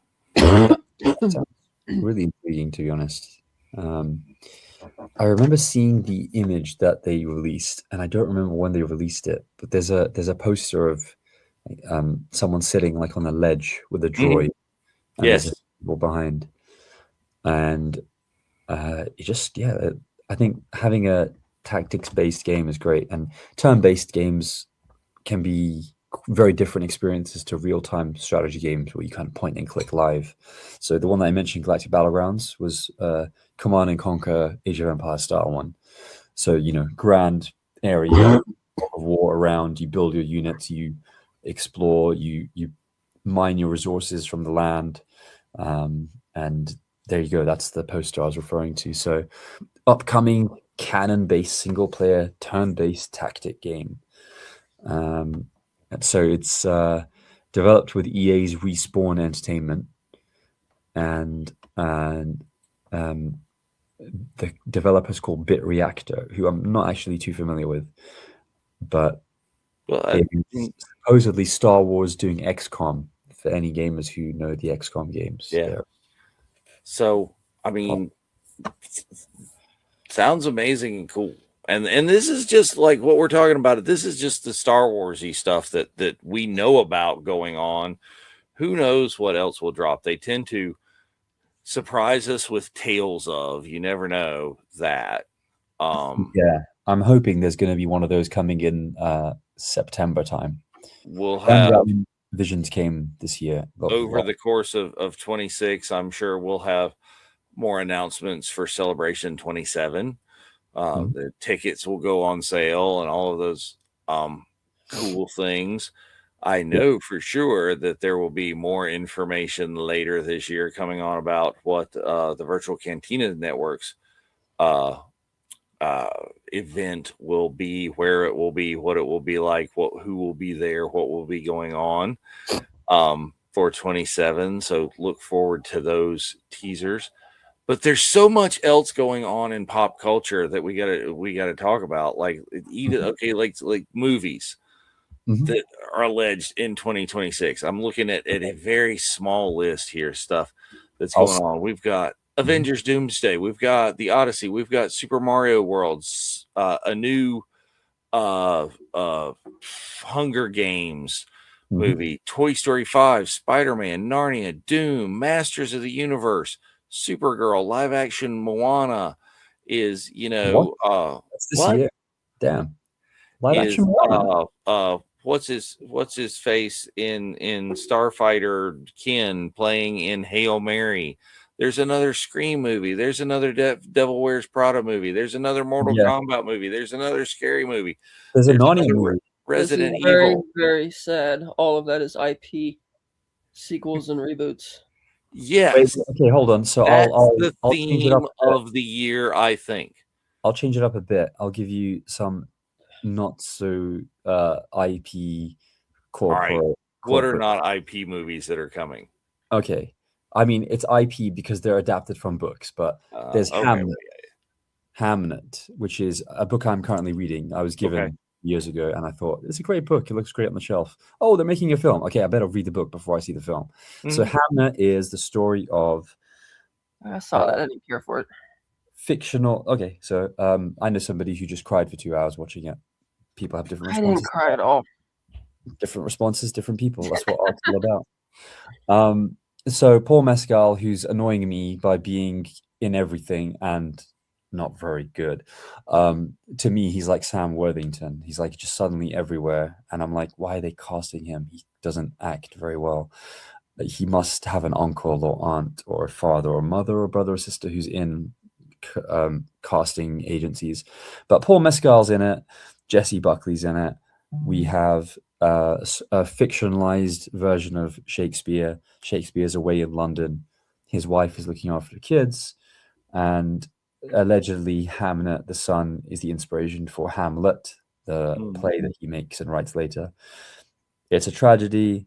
Really intriguing, to be honest. I remember seeing the image that they released, and I don't remember when they released it, but there's a poster of someone sitting like on a ledge with a droid. And yes, there's people behind, and I think having a tactics-based game is great, and turn-based games can be very different experiences to real-time strategy games where you kind of point and click live. So the one that I mentioned, Galactic Battlegrounds, was Command and Conquer Age of Empires style one. So grand area of war around, you build your units, you explore, you mine your resources from the land, and there you go. That's the poster I was referring to. So upcoming cannon-based single-player turn-based tactic game. And so it's developed with EA's Respawn Entertainment, and the developer's called Bit Reactor, who I'm not actually too familiar with, but supposedly Star Wars doing XCOM for any gamers who know the XCOM games. Yeah. So, I mean, sounds amazing and cool. And this is just like what we're talking about. This is just the Star Wars-y stuff that we know about going on. Who knows what else will drop? They tend to surprise us with tales of. You never know that. Yeah, I'm hoping there's going to be one of those coming in September time. We'll have Visions came this year. Over the course of 26, I'm sure we'll have more announcements for Celebration 27. The tickets will go on sale and all of those cool things. I know for sure that there will be more information later this year coming on about what the Virtual Cantina Network's event will be, where it will be, what it will be like, who will be there, what will be going on for 27. So look forward to those teasers. But there's so much else going on in pop culture that we gotta talk about. Like even like movies that are alleged in 2026. I'm looking at a very small list here, stuff that's going on. We've got Avengers Doomsday, we've got The Odyssey, we've got Super Mario Worlds, a new Hunger Games movie, Toy Story 5, Spider-Man, Narnia, Doom, Masters of the Universe, Supergirl, live action Moana is, that's this year. Damn. Live action Moana. What's his face in Starfighter, Ken playing in Hail Mary. There's another Scream movie. There's another Devil Wears Prada movie. There's another Mortal Kombat movie. There's another scary movie. There's a Narnia movie. Resident very, Evil. Very sad. All of that is IP sequels and reboots. Yes. Wait, okay, hold on. So that's the theme of the year, I think. I'll change it up a bit. I'll give you some not so IP corporate. All right. What are not IP movies that are coming? Okay. I mean, it's IP because they're adapted from books, but there's Hamnet, which is a book I'm currently reading. I was given years ago, and I thought, it's a great book. It looks great on the shelf. Oh, they're making a film. Okay, I better read the book before I see the film. So Hamnet is the story of... I saw that. I didn't care for it. Fictional... Okay, so I know somebody who just cried for 2 hours watching it. People have different responses. I didn't cry at all. Different responses, different people. That's what art's all about. So Paul Mescal, who's annoying me by being in everything and not very good. To me, he's like Sam Worthington. He's like just suddenly everywhere. And I'm like, why are they casting him? He doesn't act very well. He must have an uncle or aunt or a father or mother or brother or sister who's in casting agencies. But Paul Mescal's in it. Jesse Buckley's in it. We have a fictionalized version of Shakespeare. Shakespeare's away in London. His wife is looking after the kids, and allegedly Hamnet, the son, is the inspiration for Hamlet, the play that he makes and writes later. It's a tragedy.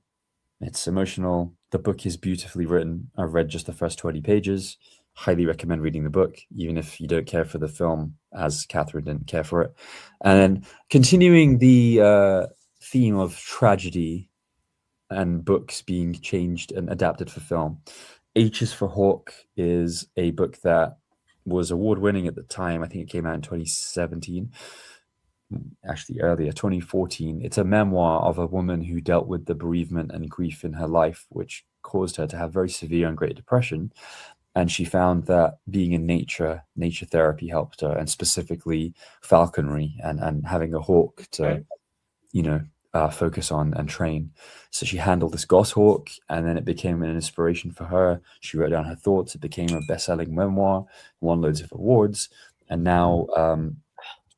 It's emotional. The book is beautifully written. I've read just the first 20 pages. Highly recommend reading the book, even if you don't care for the film, as Catherine didn't care for it. And then continuing the theme of tragedy and books being changed and adapted for film, H is for Hawk is a book that was award-winning at the time. I think it came out in 2017, actually earlier, 2014. It's a memoir of a woman who dealt with the bereavement and grief in her life, which caused her to have very severe and great depression. and she found that being in nature therapy helped her, and specifically falconry and having a hawk to, you know, focus on and train. So she handled this goshawk, and then it became an inspiration for her. She wrote down her thoughts. It became a best-selling memoir, won loads of awards, and now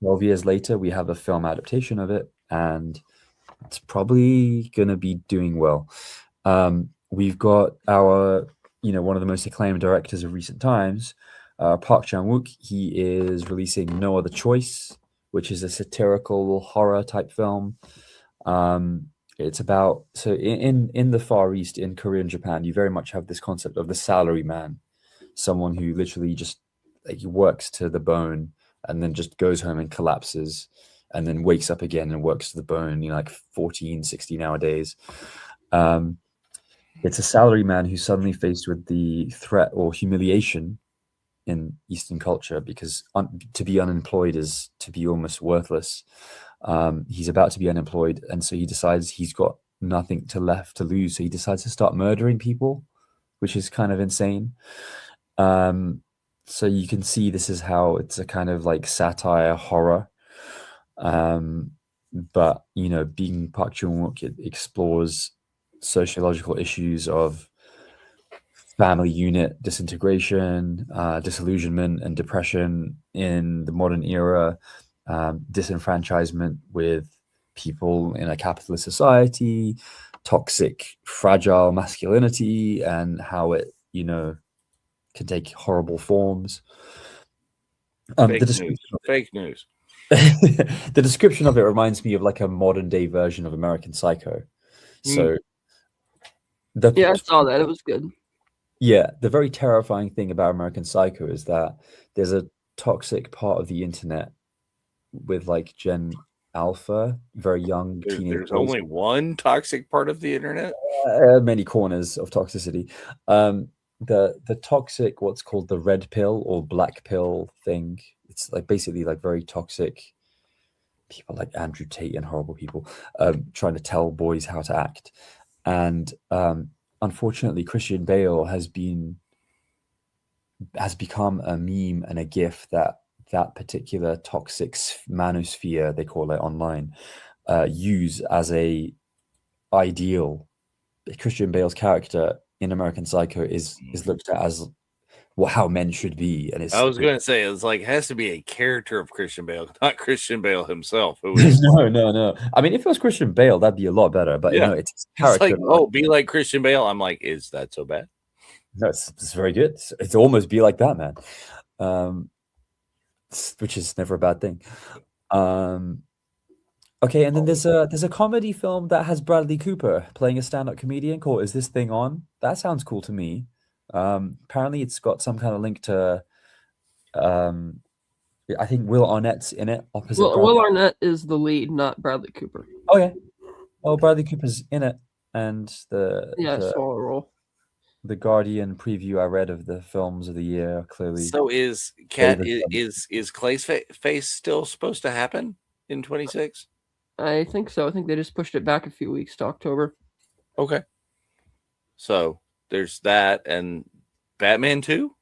12 years later, we have a film adaptation of it, and it's probably going to be doing well. We've got our, you know, one of the most acclaimed directors of recent times, Park Chan-wook. He is releasing No Other Choice, which is a satirical horror type film. It's about, so in the Far East, in Korea and Japan, you very much have this concept of the salary man, someone who literally just like works to the bone and then just goes home and collapses and then wakes up again and works to the bone, you know, like 14, 16-hour days. It's a salary man who's suddenly faced with the threat or humiliation in Eastern culture, because to be unemployed is to be almost worthless. He's about to be unemployed, and so he decides he's got nothing left to lose. So he decides to start murdering people, which is kind of insane. So you can see this is how it's a kind of like satire horror. But, you know, being Park Chan-wook, it explores sociological issues of family unit disintegration, disillusionment and depression in the modern era, disenfranchisement with people in a capitalist society, toxic, fragile masculinity, and how it, you know, can take horrible forms. Fake news. The description of it reminds me of like a modern day version of American Psycho. So I saw that. It was good. Yeah, the very terrifying thing about American Psycho is that there's a toxic part of the internet with like Gen Alpha, very young teenage There's only one toxic part of the internet. Many corners of toxicity. The toxic, what's called the red pill or black pill thing. It's like basically like very toxic people like Andrew Tate and horrible people trying to tell boys how to act. And unfortunately, Christian Bale has become a meme and a gif that particular toxic manosphere, they call it online, use as a ideal. Christian Bale's character in American Psycho is looked at as how men should be, and I was going to say it's like it has to be a character of Christian Bale, not Christian Bale himself. No. I mean, if it was Christian Bale, that'd be a lot better. But yeah, you know, it's character. It's like, be like Christian Bale. I'm like, is that so bad? No, it's very good. It's almost be like that, man. Which is never a bad thing. Okay, and then there's a comedy film that has Bradley Cooper playing a stand-up comedian called Is This Thing On? That sounds cool to me. Apparently it's got some kind of link to I think Will Arnett's in it opposite Will Arnett is the lead, not Bradley Cooper. Oh yeah. Oh, Bradley Cooper's in it, and smaller role. The Guardian preview I read of the films of the year clearly. So is Clay's face still supposed to happen in 26? I think so. I think they just pushed it back a few weeks to October. Okay. So there's that, and Batman 2?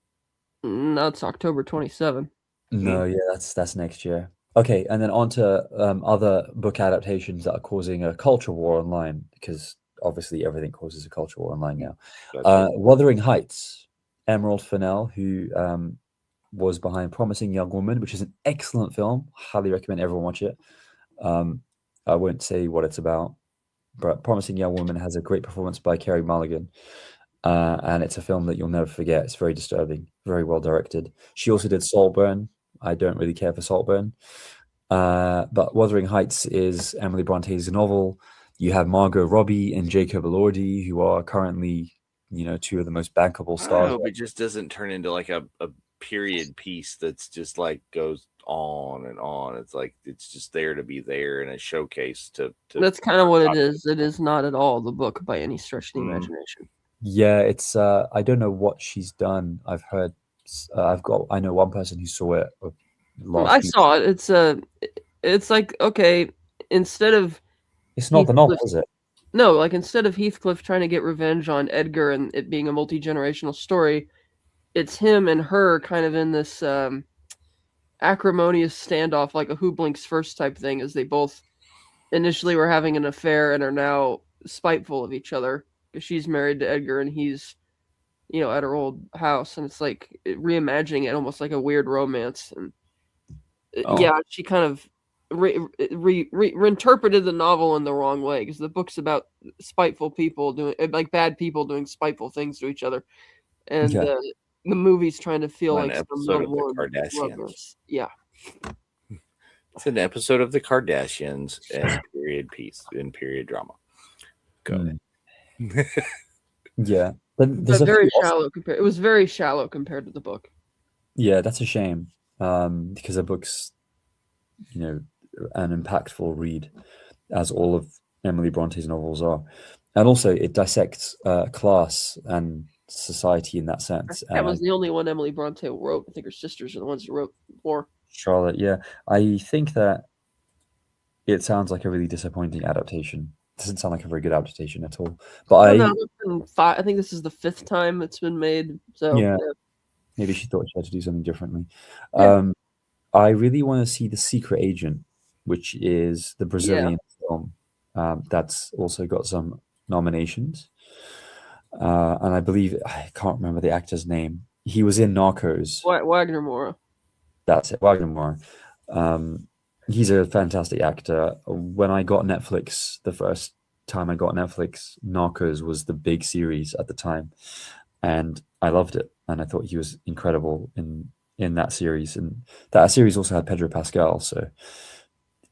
No, it's October 27. No, yeah, that's next year. Okay, and then on to other book adaptations that are causing a culture war online, because obviously everything causes a culture war online now. Wuthering Heights, Emerald Fennell, who was behind Promising Young Woman, which is an excellent film. Highly recommend everyone watch it. I won't say what it's about, but Promising Young Woman has a great performance by Carey Mulligan. And it's a film that you'll never forget. It's very disturbing, very well directed. She also did Saltburn. I don't really care for Saltburn. But Wuthering Heights is Emily Bronte's novel. You have Margot Robbie and Jacob Elordi, who are currently, you know, two of the most bankable stars. I hope it just doesn't turn into like a period piece that's just like goes on and on. It's like it's just there to be there in a showcase to That's kind of what it is. It is not at all the book by any stretch of the imagination. Yeah, it's I don't know what she's done. I've heard I know one person who saw it I saw it. It's like, okay, instead of it's not the novel, is it? No, like instead of Heathcliff trying to get revenge on Edgar and it being a multi-generational story, it's him and her kind of in this acrimonious standoff, like a who blinks first type thing, as they both initially were having an affair and are now spiteful of each other because she's married to Edgar and he's, at her old house, and it's like reimagining it almost like a weird romance. And yeah, she kind of reinterpreted the novel in the wrong way, because the book's about spiteful people doing, like, bad people doing spiteful things to each other, and the movie's trying to feel like some episode of the love Kardashians. romance. Yeah. It's an episode of the Kardashians and period drama. Go ahead. Yeah, but there's very shallow it was very shallow compared to the book. Yeah, that's a shame, because the book's, an impactful read, as all of Emily Bronte's novels are, and also it dissects class and society in that sense. That was the only one Emily Bronte wrote. I think her sisters are the ones who wrote more. Charlotte, yeah. I think that it sounds like a really disappointing adaptation. It doesn't sound like a very good adaptation at all. But I think this is the 5th time it's been made. So yeah. Maybe she thought she had to do something differently. Yeah. I really want to see The Secret Agent, which is the Brazilian film that's also got some nominations. And I believe, I can't remember the actor's name. He was in Narcos. Wagner Moura. That's it, Wagner Moura. He's a fantastic actor. When I got Netflix, the first time I got Netflix, Narcos was the big series at the time. And I loved it. And I thought he was incredible in that series. And that series also had Pedro Pascal. So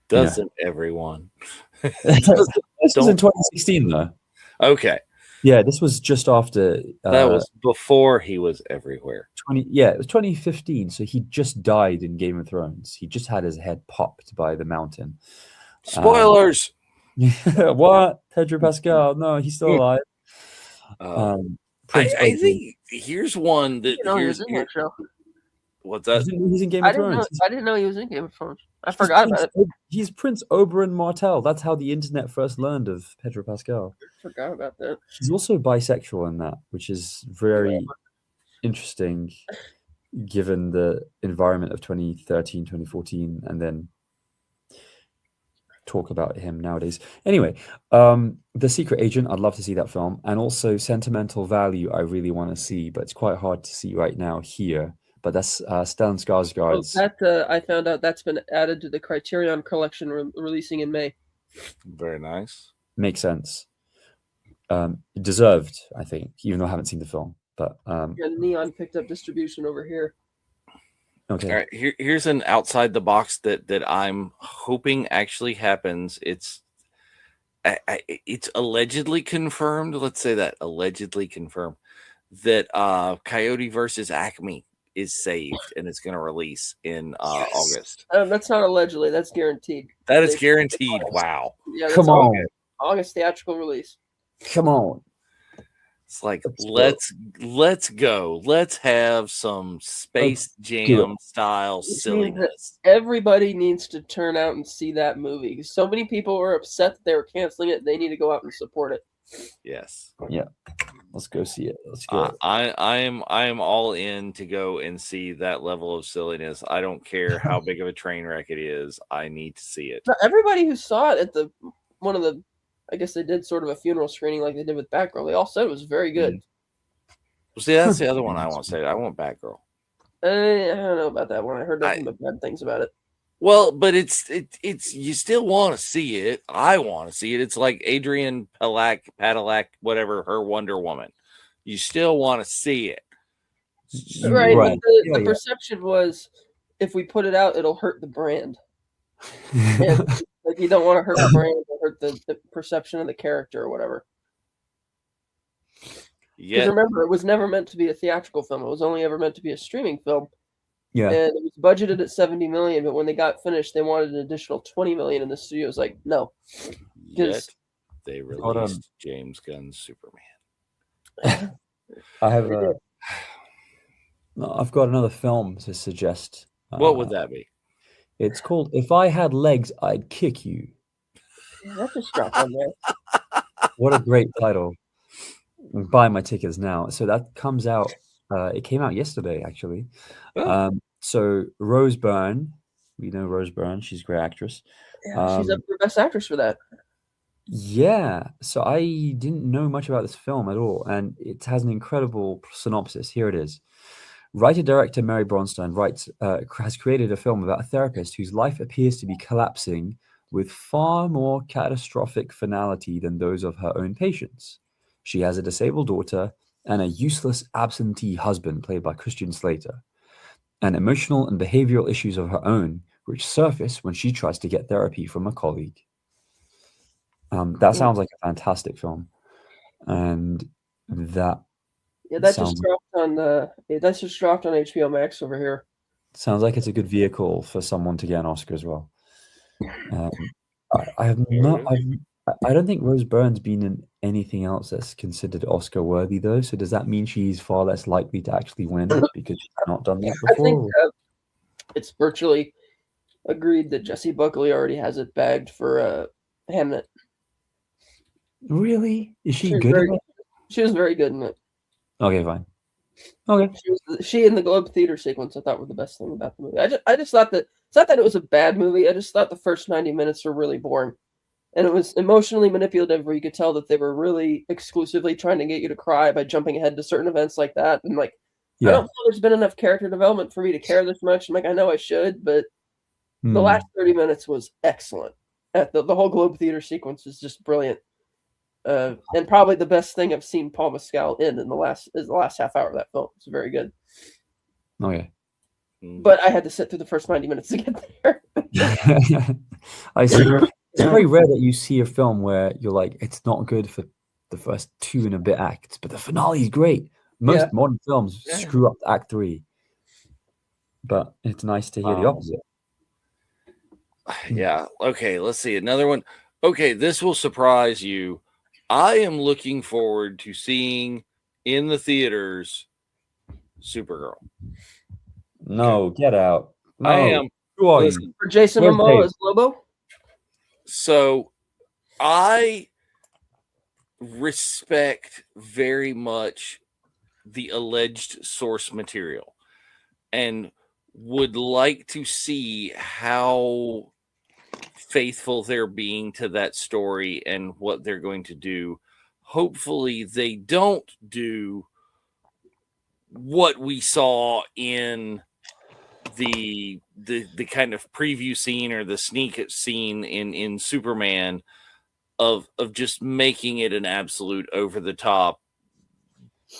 doesn't everyone? This was in 2016, though. Okay. Yeah, this was just after. That was before he was everywhere. It was 2015. So he just died in Game of Thrones. He just had his head popped by the mountain. Spoilers. What? Pedro Pascal? No, he's still alive. I think here's one that what's that? He's in Game of Thrones. I didn't know he was in Game of Thrones. I forgot about it. He's Prince Oberyn Martell. That's how the internet first learned of Pedro Pascal. I forgot about that. He's also bisexual in that, which is very interesting given the environment of 2013, 2014, and then talk about him nowadays. Anyway, The Secret Agent, I'd love to see that film. And also Sentimental Value, I really want to see, but it's quite hard to see right now here. But that's Stellan Skarsgård's. I found out that's been added to the Criterion Collection releasing in May. Very nice. Makes sense. Deserved, I think, even though I haven't seen the film. But Neon picked up distribution over here. Okay. All right. Here's an outside the box that I'm hoping actually happens. It's allegedly confirmed. Let's say that allegedly confirmed that Coyote versus Acme is saved and it's going to release in August. That's not allegedly. That's guaranteed. That is guaranteed. Wow. Yeah, come on. August theatrical release. Come on. It's like, let's go. Let's have some Space Jam style silliness. Everybody needs to turn out and see that movie. So many people were upset that they were canceling it. They need to go out and support it. Yes. Yeah. Let's go see it. Let's go. I am all in to go and see that level of silliness. I don't care how big of a train wreck it is. I need to see it. Everybody who saw it at I guess they did sort of a funeral screening like they did with Batgirl. They all said it was very good. Well, see, that's the other one I want to say. I want Batgirl. I don't know about that one. I heard nothing but bad things about it. Well, but it's you still want to see it. I want to see it. It's like Adrian Padalecki, whatever, her Wonder Woman. You still want to see it. Right. But the perception was, if we put it out, it'll hurt the brand. And, like, you don't want to hurt the brand or hurt the perception of the character or whatever. Yeah. Because remember, it was never meant to be a theatrical film. It was only ever meant to be a streaming film. Yeah. And it was budgeted at $70 million, but when they got finished, they wanted an additional $20 million, and the studio was like, no. Yet they released James Gunn's Superman. I've got another film to suggest. What would that be? It's called If I Had Legs, I'd Kick You. Yeah, that's just drop on there. What a great title. Buy my tickets now. So that comes out It came out yesterday, actually. Oh. So Rose Byrne, we know Rose Byrne. She's a great actress. Yeah, she's up for Best Actress for that. Yeah, so I didn't know much about this film at all, and it has an incredible synopsis. Here it is. Writer-director Mary Bronstein has created a film about a therapist whose life appears to be collapsing with far more catastrophic finality than those of her own patients. She has a disabled daughter and a useless absentee husband played by Christian Slater, and emotional and behavioral issues of her own, which surface when she tries to get therapy from a colleague. That sounds like a fantastic film, and that That just sounds dropped on that's just dropped on HBO Max over here. sounds like it's a good vehicle for someone to get an Oscar as well. I have not. I don't think Rose Byrne's been in anything else that's considered Oscar worthy, though. So does that mean she's far less likely to actually win because she's not done that I think before? it's virtually agreed that Jessie Buckley already has it bagged for Hamnet. Really? Is she good at it? She was very good in it. Okay, fine. Okay. She and the Globe Theater sequence I thought were the best thing about the movie. I just thought that it's not that it was a bad movie. I just thought the first 90 minutes were really boring. And it was emotionally manipulative where you could tell that they were really exclusively trying to get you to cry by jumping ahead to certain events like that. And I don't feel there's been enough character development for me to care this much. I know I should, but the last 30 minutes was excellent. The whole Globe Theater sequence is just brilliant. And probably the best thing I've seen Paul Mescal in the last half hour of that film. It's very good. Okay. But I had to sit through the first 90 minutes to get there. I see. It's very rare that you see a film where you're like, it's not good for the first 2 and a bit acts, but the finale is great. Most modern films screw up Act 3. But it's nice to hear the opposite. Yeah. Okay, let's see. Another one. Okay, this will surprise you. I am looking forward to seeing in the theaters Supergirl. No, get out. No. I am. Who are Listen, you? For Jason Momoa as Lobo? So I respect very much the alleged source material and would like to see how faithful they're being to that story and what they're going to do. Hopefully they don't do what we saw in the kind of preview scene or the sneak scene in Superman of just making it an absolute over the top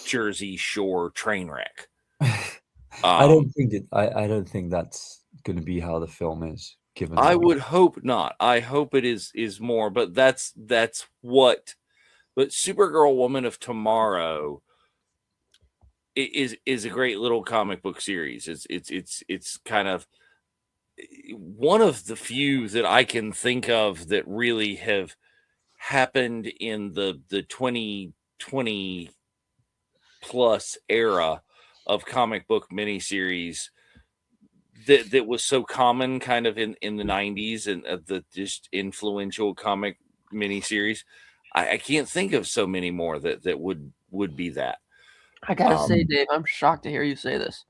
Jersey Shore train wreck. I don't think that's going to be how the film is. Given I would hope not. I hope it is more, but that's what. But Supergirl Woman of Tomorrow is a great little comic book series. It's kind of one of the few that I can think of that really have happened in the 2020 plus era of comic book miniseries that was so common kind of in the 90s and the just influential comic miniseries. I can't think of so many more that would be that. I gotta say, Dave, I'm shocked to hear you say this.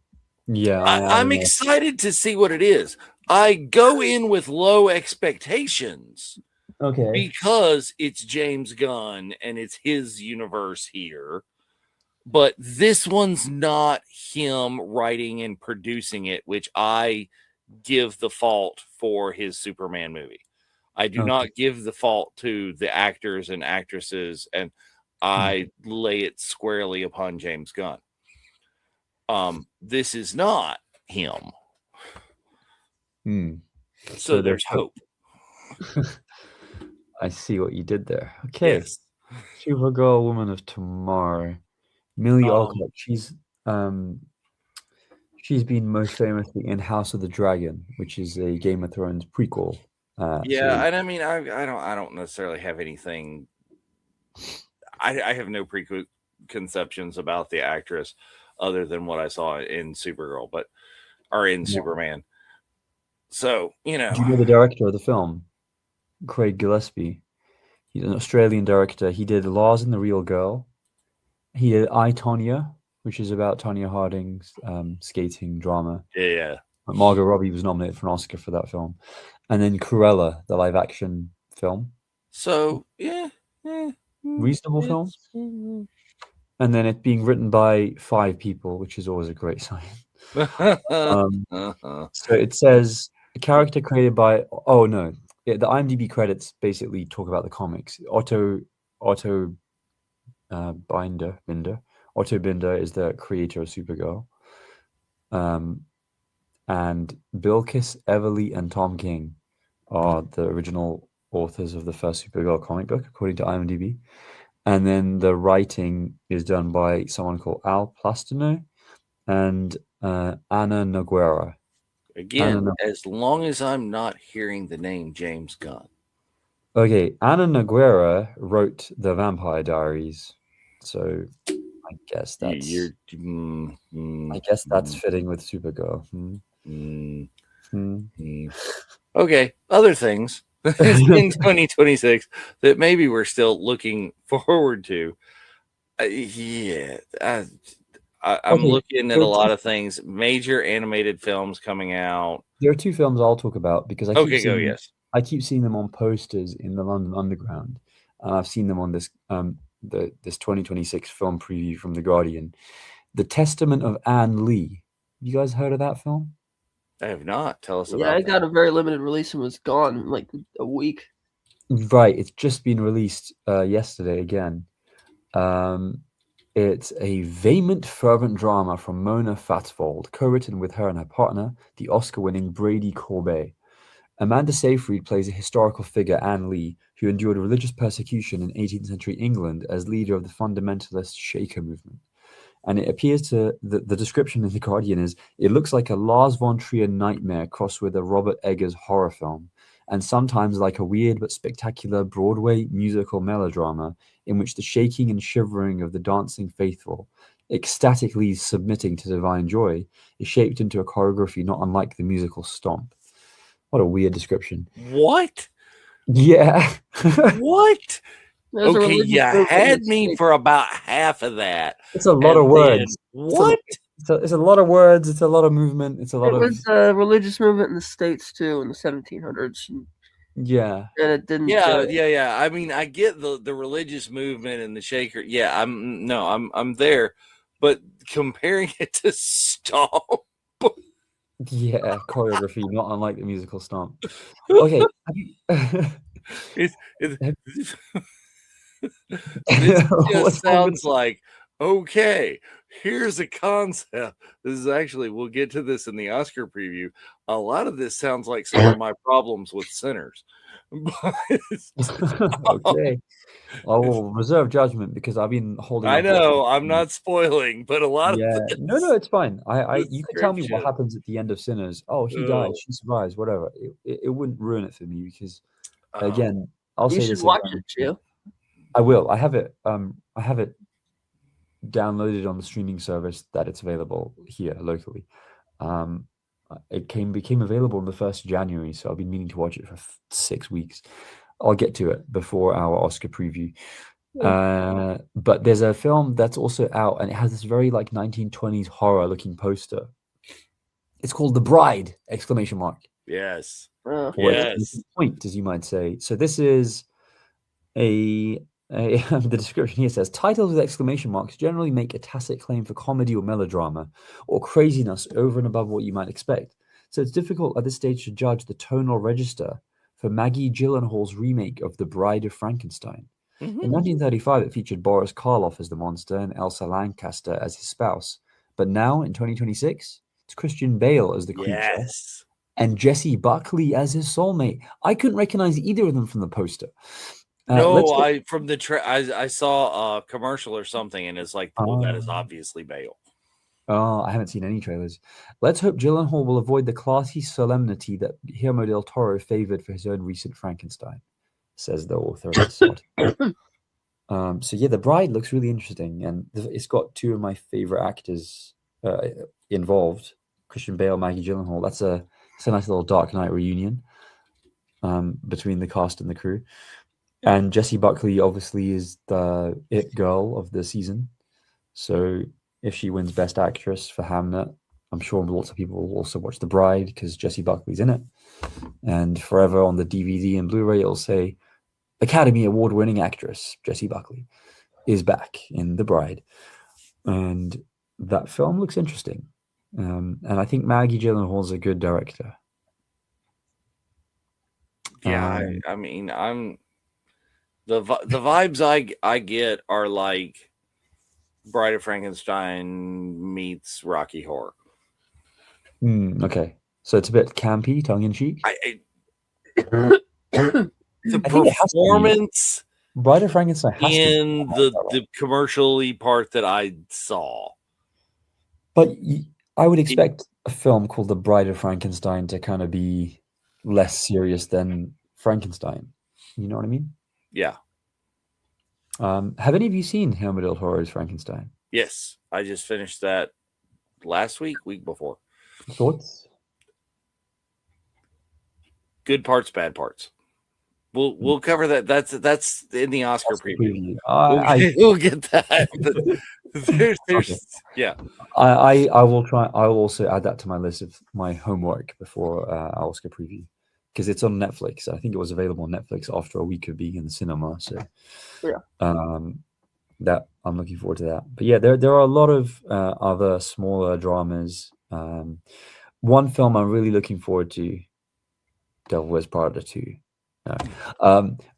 Yeah, I'm excited to see what it is. I go in with low expectations. Okay. Because it's James Gunn and it's his universe here. But this one's not him writing and producing it, which I give the fault for his Superman movie. I do not give the fault to the actors and actresses, and I lay it squarely upon James Gunn. This is not him. So there's hope. I see what you did there. Okay. Yes. Supergirl Woman of Tomorrow. Millie Alcock, she's been most famously in House of the Dragon, which is a Game of Thrones prequel. Yeah, and I mean, I don't necessarily have anything. I have no preconceptions about the actress other than what I saw in Supergirl, or in Superman. So, Do you know the director of the film? Craig Gillespie. He's an Australian director. He did Lars and the Real Girl. He did I, Tonya which is about Tonya Harding's skating drama. Yeah. Margot Robbie was nominated for an Oscar for that film. And then Cruella, the live action film. So Reasonable film. And then it being written by 5 people, which is always a great sign. So it says a character created by the IMDb credits basically talk about the comics. Otto Binder is the creator of Supergirl. And Bilkis Everly and Tom King are the original authors of the first Supergirl comic book, according to IMDb. And then the writing is done by someone called Al Plastino and Anna Noguera. Again, as long as I'm not hearing the name James Gunn. Okay, Anna Noguera wrote the Vampire Diaries, so I guess that's fitting with Supergirl. Okay, other things in 2026 that maybe we're still looking forward to. I'm looking at a lot of things. Major animated films coming out. There are 2 films I'll talk about because I keep seeing them on posters in the London Underground. I've seen them on this this 2026 film preview from The Guardian. The Testament of Anne Lee. You guys heard of that film? I have not. Tell us about it. Yeah, I got a very limited release and was gone in like a week. Right. It's just been released yesterday again. It's a vehement, fervent drama from Mona Fatvold, co-written with her and her partner, the Oscar-winning Brady Corbet. Amanda Seyfried plays a historical figure, Anne Lee, who endured religious persecution in 18th century England as leader of the fundamentalist Shaker movement. And it appears to the description in The Guardian is it looks like a Lars von Trier nightmare crossed with a Robert Eggers horror film, and sometimes like a weird but spectacular Broadway musical melodrama in which the shaking and shivering of the dancing faithful, ecstatically submitting to divine joy, is shaped into a choreography not unlike the musical Stomp. What a weird description. What? Yeah. What? Okay, you had me for about half of that. It's a lot of words. What? It's a lot of words. It's a lot of movement. It was a religious movement in the States too in the 1700s. Yeah. And it didn't. Yeah. I mean, I get the religious movement and the shaker. Yeah, I'm there, but comparing it to Stomp. Yeah, choreography, not unlike the musical Stomp. Okay. This just sounds like, okay, here's a concept. This is actually, we'll get to this in the Oscar preview. A lot of this sounds like some of my problems with Sinners. Okay. I will reserve judgment because I've been holding. I know I'm not spoiling, but a lot of this, no, it's fine. You can tell me what happens at the end of Sinners. Oh, he dies, she survives, whatever. It wouldn't ruin it for me because, again, I'll say this. You should watch it, Gio. I will. I have it. I have it downloaded on the streaming service that it's available here locally. It became available on the 1st of January, so I've been meaning to watch it for 6 weeks. I'll get to it before our Oscar preview. But there's a film that's also out, and it has this very like 1920s horror looking poster. It's called The Bride! Exclamation mark. Yes. Yes. Point, as you might say. So this is the description here says titles with exclamation marks generally make a tacit claim for comedy or melodrama or craziness over and above what you might expect. So it's difficult at this stage to judge the tonal register for Maggie Gyllenhaal's remake of The Bride of Frankenstein. Mm-hmm. In 1935, it featured Boris Karloff as the monster and Elsa Lanchester as his spouse. But now, in 2026, it's Christian Bale as the creature and Jesse Buckley as his soulmate. I couldn't recognize either of them from the poster. I saw a commercial or something, and it's like, well, that is obviously Bale. Oh, I haven't seen any trailers. Let's hope Gyllenhaal will avoid the classy solemnity that Guillermo del Toro favored for his own recent Frankenstein, says the author of this article. So yeah, The Bride looks really interesting, and it's got 2 of my favorite actors involved: Christian Bale, Maggie Gyllenhaal. It's a nice little Dark Knight reunion between the cast and the crew. And Jessie Buckley obviously is the it girl of the season. So if she wins Best Actress for Hamnet. I'm sure lots of people will also watch The Bride because Jessie Buckley's in it. And forever on the DVD and Blu-ray, it'll say Academy Award-winning actress Jessie Buckley is back in The Bride. And that film looks interesting. And I think Maggie Gyllenhaal's a good director. Yeah, I mean, I'm the vibes I get are like Bride of Frankenstein meets Rocky Horror. Okay, so it's a bit campy, tongue in cheek. The performance Bride of Frankenstein has in the commercially part that I saw, but I would expect a film called The Bride of Frankenstein to kind of be less serious than Frankenstein. You know what I mean? Yeah. Have any of you seen Guillermo del Toro's Frankenstein? Yes, I just finished that last week before. Thoughts? Good parts, bad parts. We'll cover that. That's in the Oscar preview. We'll get that. Yeah. I will try. I will also add that to my list of my homework before our Oscar preview because it's on Netflix. I think it was available on Netflix after a week of being in the cinema. So that I'm looking forward to that. But yeah, there are a lot of other smaller dramas. One film I'm really looking forward to, Devil Wears Prada 2.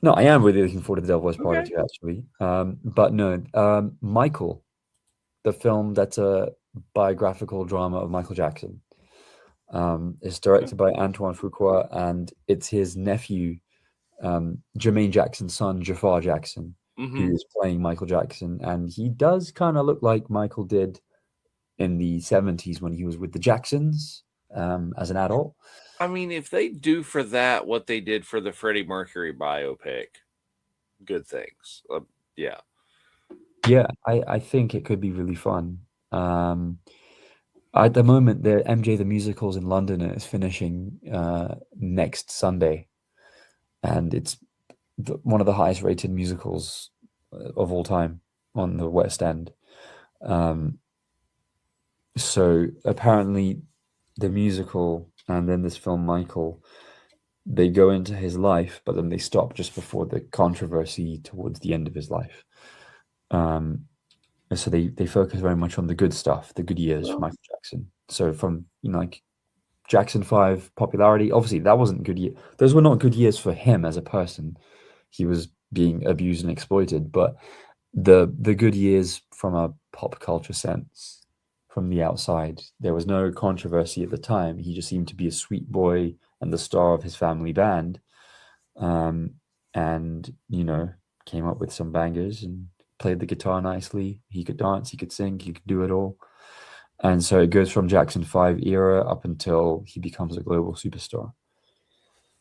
No, I am really looking forward to The Devil Wears Prada 2 actually. But no, Michael, the film that's a biographical drama of Michael Jackson. It's directed by Antoine Fuqua, and it's his nephew, Jermaine Jackson's son, Jafar Jackson, who is playing Michael Jackson. And he does kind of look like Michael did in the 70s when he was with the Jacksons as an adult. I mean, if they do for that what they did for the Freddie Mercury biopic, good things. Yeah. Yeah, I think it could be really fun. At the moment, the MJ the Musicals in London is finishing next Sunday, and it's one of the highest rated musicals of all time on the West End. So apparently, the musical and then this film Michael, they go into his life, but then they stop just before the controversy towards the end of his life. So they focus very much on the good stuff, the good years for Michael Jackson. So from like Jackson 5 popularity, obviously that wasn't good year. Those were not good years for him as a person. He was being abused and exploited. But the good years from a pop culture sense, from the outside, there was no controversy at the time. He just seemed to be a sweet boy and the star of his family band, and came up with some bangers and played the guitar nicely. He could dance, he could sing, he could do it all. And so it goes from Jackson 5 era up until he becomes a global superstar.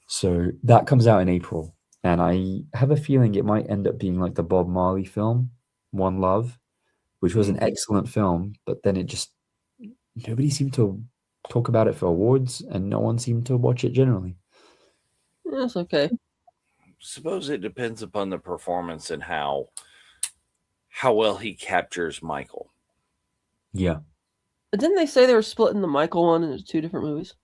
So that comes out in April. And I have a feeling it might end up being like the Bob Marley film, One Love, which was an excellent film, but then nobody seemed to talk about it for awards and no one seemed to watch it generally. That's okay. Suppose it depends upon the performance and how well he captures Michael. Yeah. But didn't they say they were splitting the Michael one into two different movies?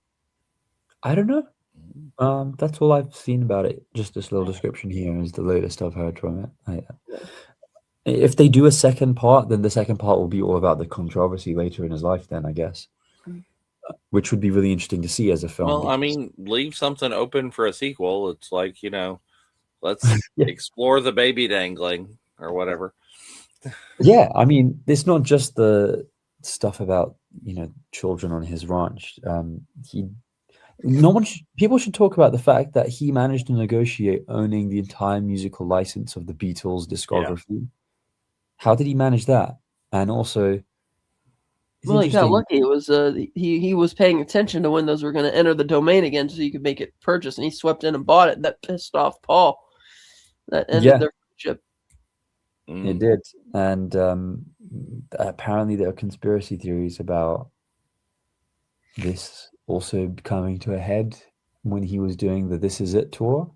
I don't know. That's all I've seen about it. Just this little description here is the latest I've heard from it. If they do a second part, then the second part will be all about the controversy later in his life then, I guess. Which would be really interesting to see as a film. Well, I mean, leave something open for a sequel. It's like, let's explore the baby dangling or whatever. Yeah, I mean, it's not just the stuff about, children on his ranch. People should talk about the fact that he managed to negotiate owning the entire musical license of the Beatles discography. Yeah. How did he manage that? And also, well, he got lucky. It was he was paying attention to when those were going to enter the domain again, so you could make it purchase, and he swept in and bought it. That pissed off Paul. That ended their friendship. It did, and apparently there are conspiracy theories about this also coming to a head when he was doing the This Is It tour,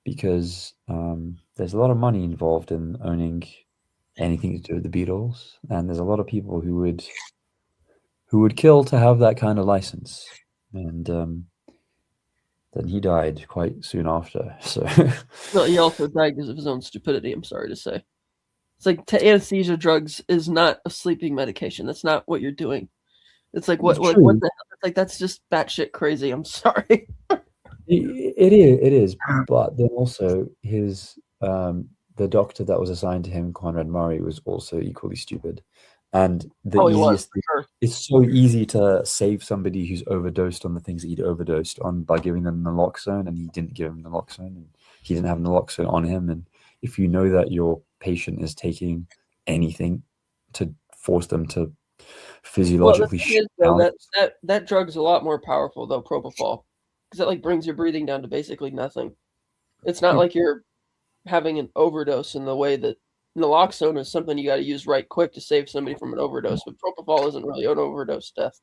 because there's a lot of money involved in owning anything to do with the Beatles, and there's a lot of people who would kill to have that kind of license, and then he died quite soon after. So Well, he also died because of his own stupidity. I'm sorry to say. It's like anesthesia drugs is not a sleeping medication. That's not what you're doing. It's like what It's like true. what the hell? It's like that's just batshit crazy. I'm sorry. It is, but then also his the doctor that was assigned to him, Conrad Murray, was also equally stupid. And the Oh, he was easiest for thing, sure. it's so easy to save somebody who's overdosed on the things that he'd overdosed on by giving them naloxone, and he didn't give him naloxone, and he didn't have naloxone on him. And if you know that your patient is taking anything to force them to Well, the physiologically thing shut is, though, down, that drug's a lot more powerful though, propofol, because it like brings your breathing down to basically nothing. It's not Yeah. like you're having an overdose in the way that naloxone is something you got to use right quick to save somebody from an overdose. But propofol isn't really an overdose death.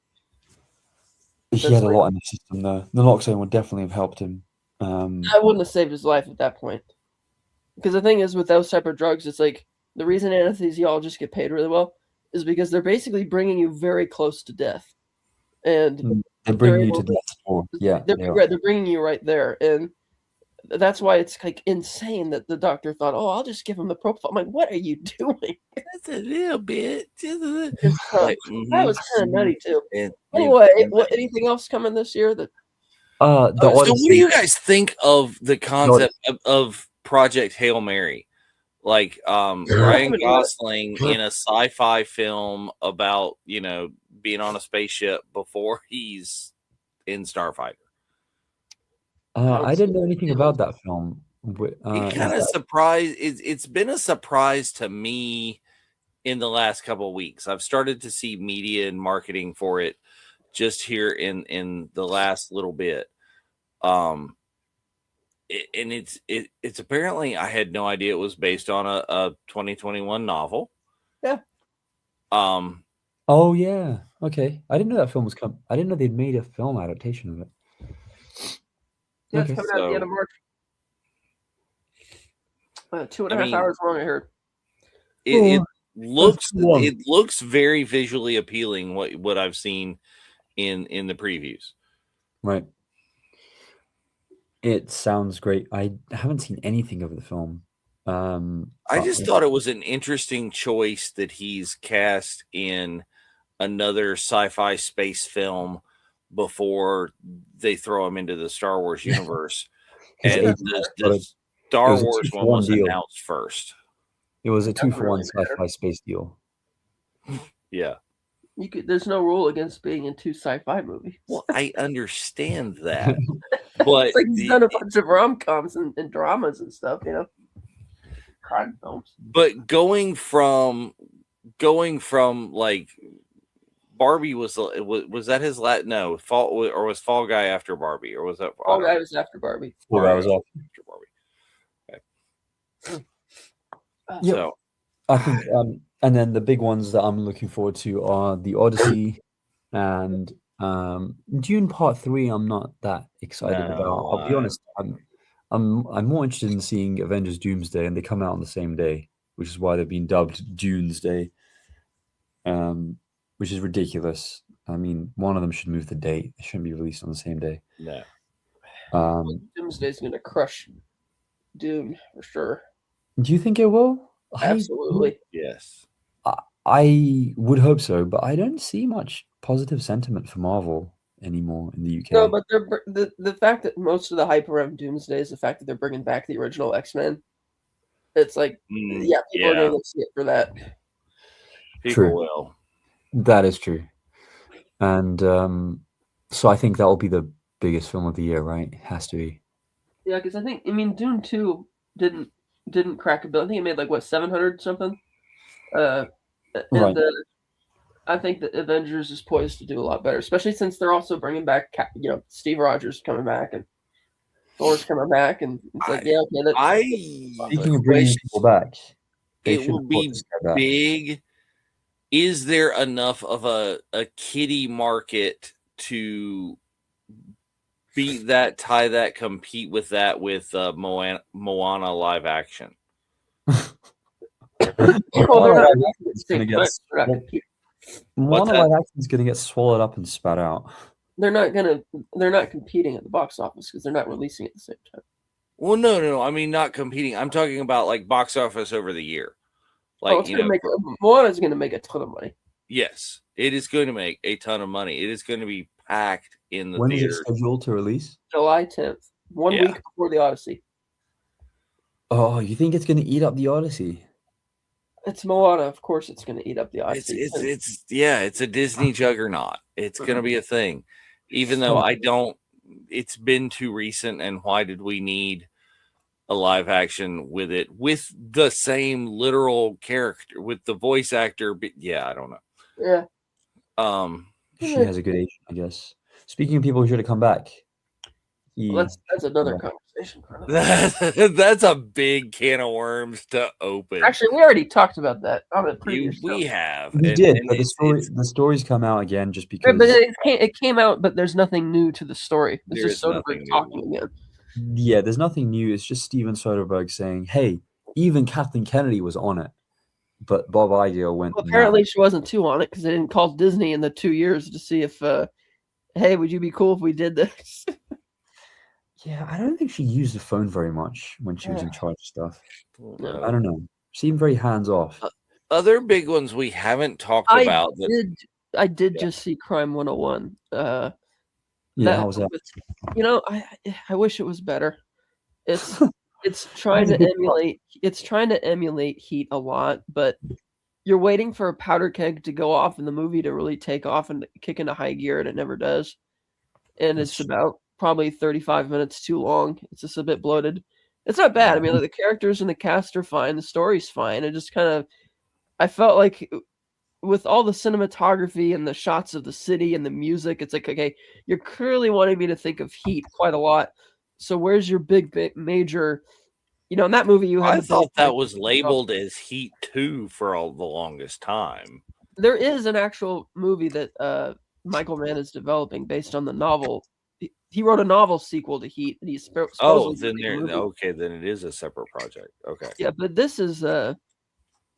he That's had a like lot in his system though. Naloxone would definitely have helped him. I wouldn't have saved his life at that point. Because the thing is, with those type of drugs, it's like the reason anesthesiologists get paid really well is because they're basically bringing you very close to death, and They're they're bringing you able to death. Or, yeah, they're, they are. they're bringing you right there, and that's why it's like insane that the doctor thought, "Oh, I'll just give him the propofol." I'm like, "What are you doing?" That's a little bit. Just a little. That Mhm. was kind of nutty too. And- Anyway, and- what anything else coming this year? That The so, what do Odyssey. you guys think of the concept of Project Hail Mary? Like Ryan Gosling in a sci-fi film about being on a spaceship before he's in Starfighter. I didn't know anything about that film. It kind of surprised. It's been a surprise to me in the last couple of weeks. I've started to see media and marketing for it just here in the last little bit. And it's apparently, I had no idea it was based on a 2021 novel. Yeah. Oh yeah. Okay. I didn't know that film was coming. I didn't know they'd made a film adaptation of it. Yeah, Okay. it's coming out at the end of March. 2.5 hours long, I heard. It looks very visually appealing. What I've seen in the previews. Right. It sounds great. I haven't seen anything of the film. I just thought it was an interesting choice that he's cast in another sci-fi space film before they throw him into the Star Wars universe. And the Star Wars one was announced first. It was a 2-for-1 sci-fi space deal. Yeah. There's no rule against being in 2 sci-fi movies. Well, I understand that. But it's like he's done a bunch of rom-coms and dramas and stuff, crime films. But going from like Barbie was that his Fall, or was Fall Guy after Barbie, or was that Fall Guy was after Barbie? Fall Guy was after Barbie. Okay. So I think and then the big ones that I'm looking forward to are the Odyssey and Dune Part 3. I'm not that excited about. I'll be honest. I'm more interested in seeing Avengers Doomsday, and they come out on the same day, which is why they've been dubbed Doomsday. Which is ridiculous. I mean, one of them should move the date. They shouldn't be released on the same day. No. Doomsday's going to crush Dune for sure. Do you think it will? Absolutely. Yes. I would hope so, but I don't see much positive sentiment for Marvel anymore in the UK. No, but the fact that most of the hype around Doomsday is the fact that they're bringing back the original X-Men. It's like, people are going to see it for that. True. Will. That is true. And so I think that will be the biggest film of the year, right? It has to be. Yeah, because Dune 2 didn't crack a bill. I think it made like 700 something. Right. I think that Avengers is poised to do a lot better, especially since they're also bringing back, Steve Rogers coming back and Thor's coming back, and it's like, speaking of bringing people back, it will be big. Is there enough of a kiddie market to beat that, tie that, compete with that with Moana live action? Well, they're not. It's gonna get They're not competing. What's Moana live action is gonna get swallowed up and spat out. They're not competing at the box office because they're not releasing it at the same time. Well, no. I mean, not competing. I'm talking about like box office over the year. Like, it's gonna make Moana's gonna make a ton of money. Yes, it is going to make a ton of money. It is going to be packed in the When is it theaters. scheduled to release? July 10th, 1 week before the Odyssey. Oh, you think it's gonna eat up the Odyssey? It's Moana, of course. It's gonna eat up the Odyssey. It's a Disney juggernaut. It's going to be a thing, even though I don't. It's been too recent, and why did we need a live action with it with the same literal character with the voice actor? But yeah, I don't know. Yeah. She has a good age, I guess. Speaking of people who should have come back, that's another conversation. That's a big can of worms to open. Actually, we already talked about that on a previous show. We have. We did, but the story's come out again just because. But it came out, but there's nothing new to the story. It's just Soderbergh talking again. Yeah, there's nothing new. It's just Steven Soderbergh saying, "Hey, even Kathleen Kennedy was on it, but Bob Iger went." Well, apparently, she wasn't too on it because they didn't call Disney in the 2 years to see if, hey, would you be cool if we did this? Yeah, I don't think she used the phone very much when she was in charge of stuff. No. I don't know. Seemed very hands off. Other big ones we haven't talked about. I did just see Crime 101. How was that? I wish it was better. It's trying to emulate Heat a lot, but you're waiting for a powder keg to go off in the movie to really take off and kick into high gear, and it never does. And it's about probably 35 minutes too long. It's just a bit bloated. It's not bad. I mean, the characters and the cast are fine. The story's fine. It just I felt like with all the cinematography and the shots of the city and the music, it's like, okay, you're clearly wanting me to think of Heat quite a lot. So where's your big major, in that movie you had. I thought that was labeled as Heat 2 for the longest time. There is an actual movie that Michael Mann is developing based on the novel. He wrote a novel sequel to Heat, and he's then it is a separate project. Okay. Yeah, but this is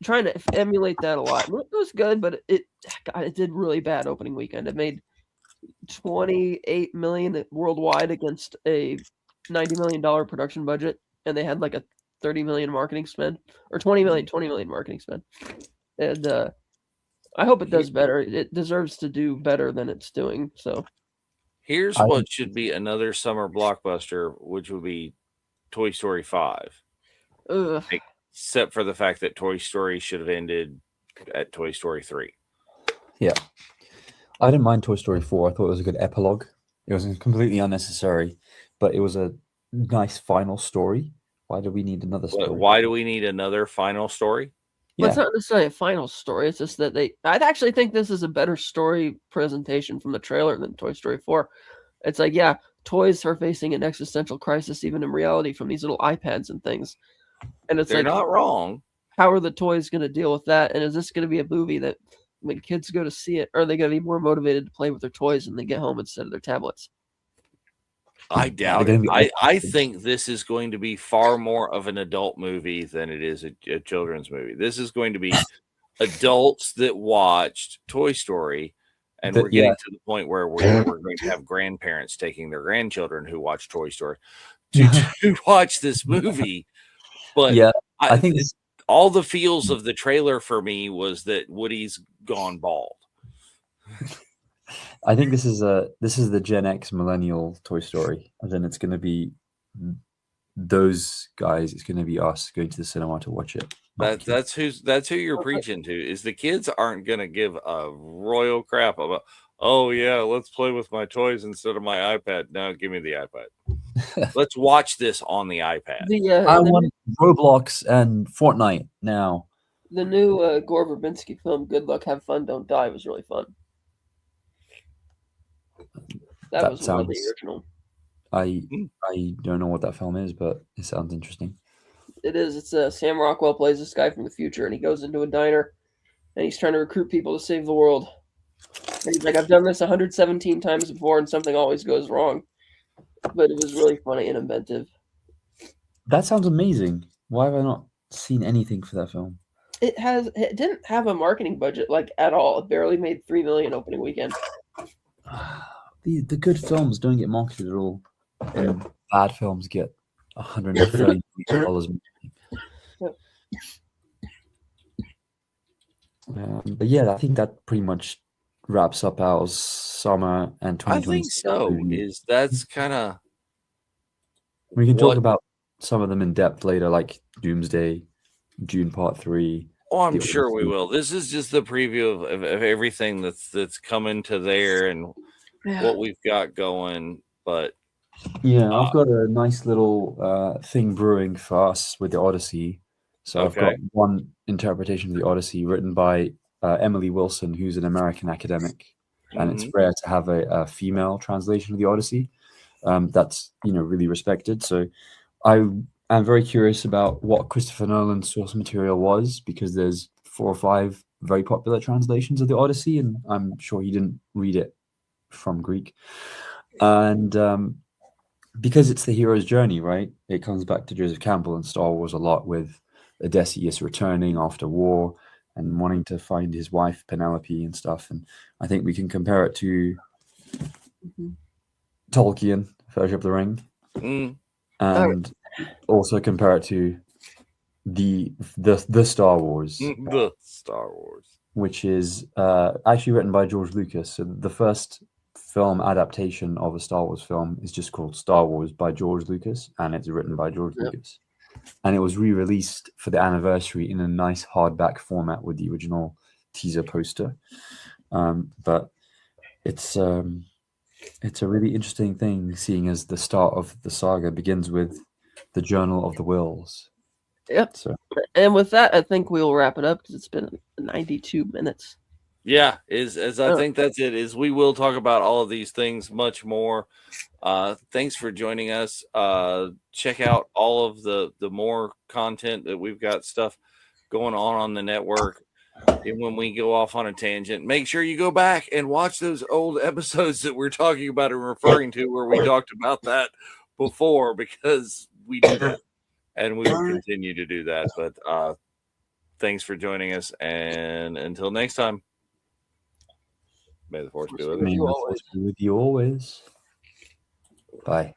trying to emulate that a lot. It was good, but it did really bad opening weekend. It made $28 million worldwide against a $90 million production budget, and they had like a $30 million marketing spend, or $20 million marketing spend. And I hope it does better. It deserves to do better than it's doing. So here's what should be another summer blockbuster, which would be Toy Story 5. Except for the fact that Toy Story should have ended at Toy Story 3. Yeah. I didn't mind Toy Story 4. I thought it was a good epilogue. It was completely unnecessary, but it was a nice final story. Why do we need another story? Why do we need another final story? Well, it's not necessarily a final story. It's just that I actually think this is a better story presentation from the trailer than Toy Story 4. It's like, yeah, toys are facing an existential crisis, even in reality, from these little iPads and things. And it's They're not wrong. How are the toys going to deal with that? And is this going to be a movie that when kids go to see it, are they going to be more motivated to play with their toys when they get home instead of their tablets? I doubt it. I think this is going to be far more of an adult movie than it is a children's movie. This is going to be adults that watched Toy Story, and we're getting to the point where we're going to have grandparents taking their grandchildren who watch Toy Story to watch this movie. But I think all the feels of the trailer for me was that Woody's gone bald. I think this is the Gen X millennial Toy Story, and then it's going to be those guys. It's going to be us going to the cinema to watch it. That's who you're preaching to. Is the kids aren't going to give a royal crap about. Oh yeah, let's play with my toys instead of my iPad. No, give me the iPad. Let's watch this on the iPad. I want Roblox and Fortnite now. The new Gore Verbinski film, Good Luck, Have Fun, Don't Die, was really fun. That was one of the original. I don't know what that film is, but it sounds interesting. It is. It's Sam Rockwell plays this guy from the future, and he goes into a diner, and he's trying to recruit people to save the world. And he's like, I've done this 117 times before, and something always goes wrong. But it was really funny and inventive. That sounds amazing. Why have I not seen anything for that film? It didn't have a marketing budget like at all. It barely made $3 million opening weekend. The good films don't get marketed at all, and the bad films get $130 million. But yeah, I think that pretty much wraps up our summer and I 2020. think so. That's kind of We can talk about some of them in depth later, like Doomsday, June Part 3. Oh, I'm sure we will. This is just the preview of everything that's coming to there and what we've got going. But yeah, I've got a nice little thing brewing for us with the Odyssey. So I've got one interpretation of the Odyssey written by Emily Wilson, who's an American academic, and it's rare to have a female translation of the Odyssey. That's really respected. So I'm very curious about what Christopher Nolan's source material was, because there's 4 or 5 very popular translations of the Odyssey, and I'm sure he didn't read it from Greek. And because it's the hero's journey, right? It comes back to Joseph Campbell and Star Wars a lot, with Odysseus returning after war and wanting to find his wife Penelope and stuff. And I think we can compare it to Tolkien, Fellowship of the Ring, and also compare it to the Star Wars, the Star Wars, which is actually written by George Lucas. So the first film adaptation of a Star Wars film is just called Star Wars by George Lucas, and it's written by George Lucas. And it was re-released for the anniversary in a nice hardback format with the original teaser poster. But it's a really interesting thing, seeing as the start of the saga begins with the Journal of the Wills. Yep. So, and with that, I think we'll wrap it up because it's been 92 minutes. Yeah, I think that's it. Is we will talk about all of these things much more. Thanks for joining us. Check out all of the more content that we've got stuff going on the network. And when we go off on a tangent, make sure you go back and watch those old episodes that we're talking about and referring to, where we talked about that before, because we do that and we will continue to do that. But thanks for joining us, and until next time, may the force be with you. May the force be with you always. Bye.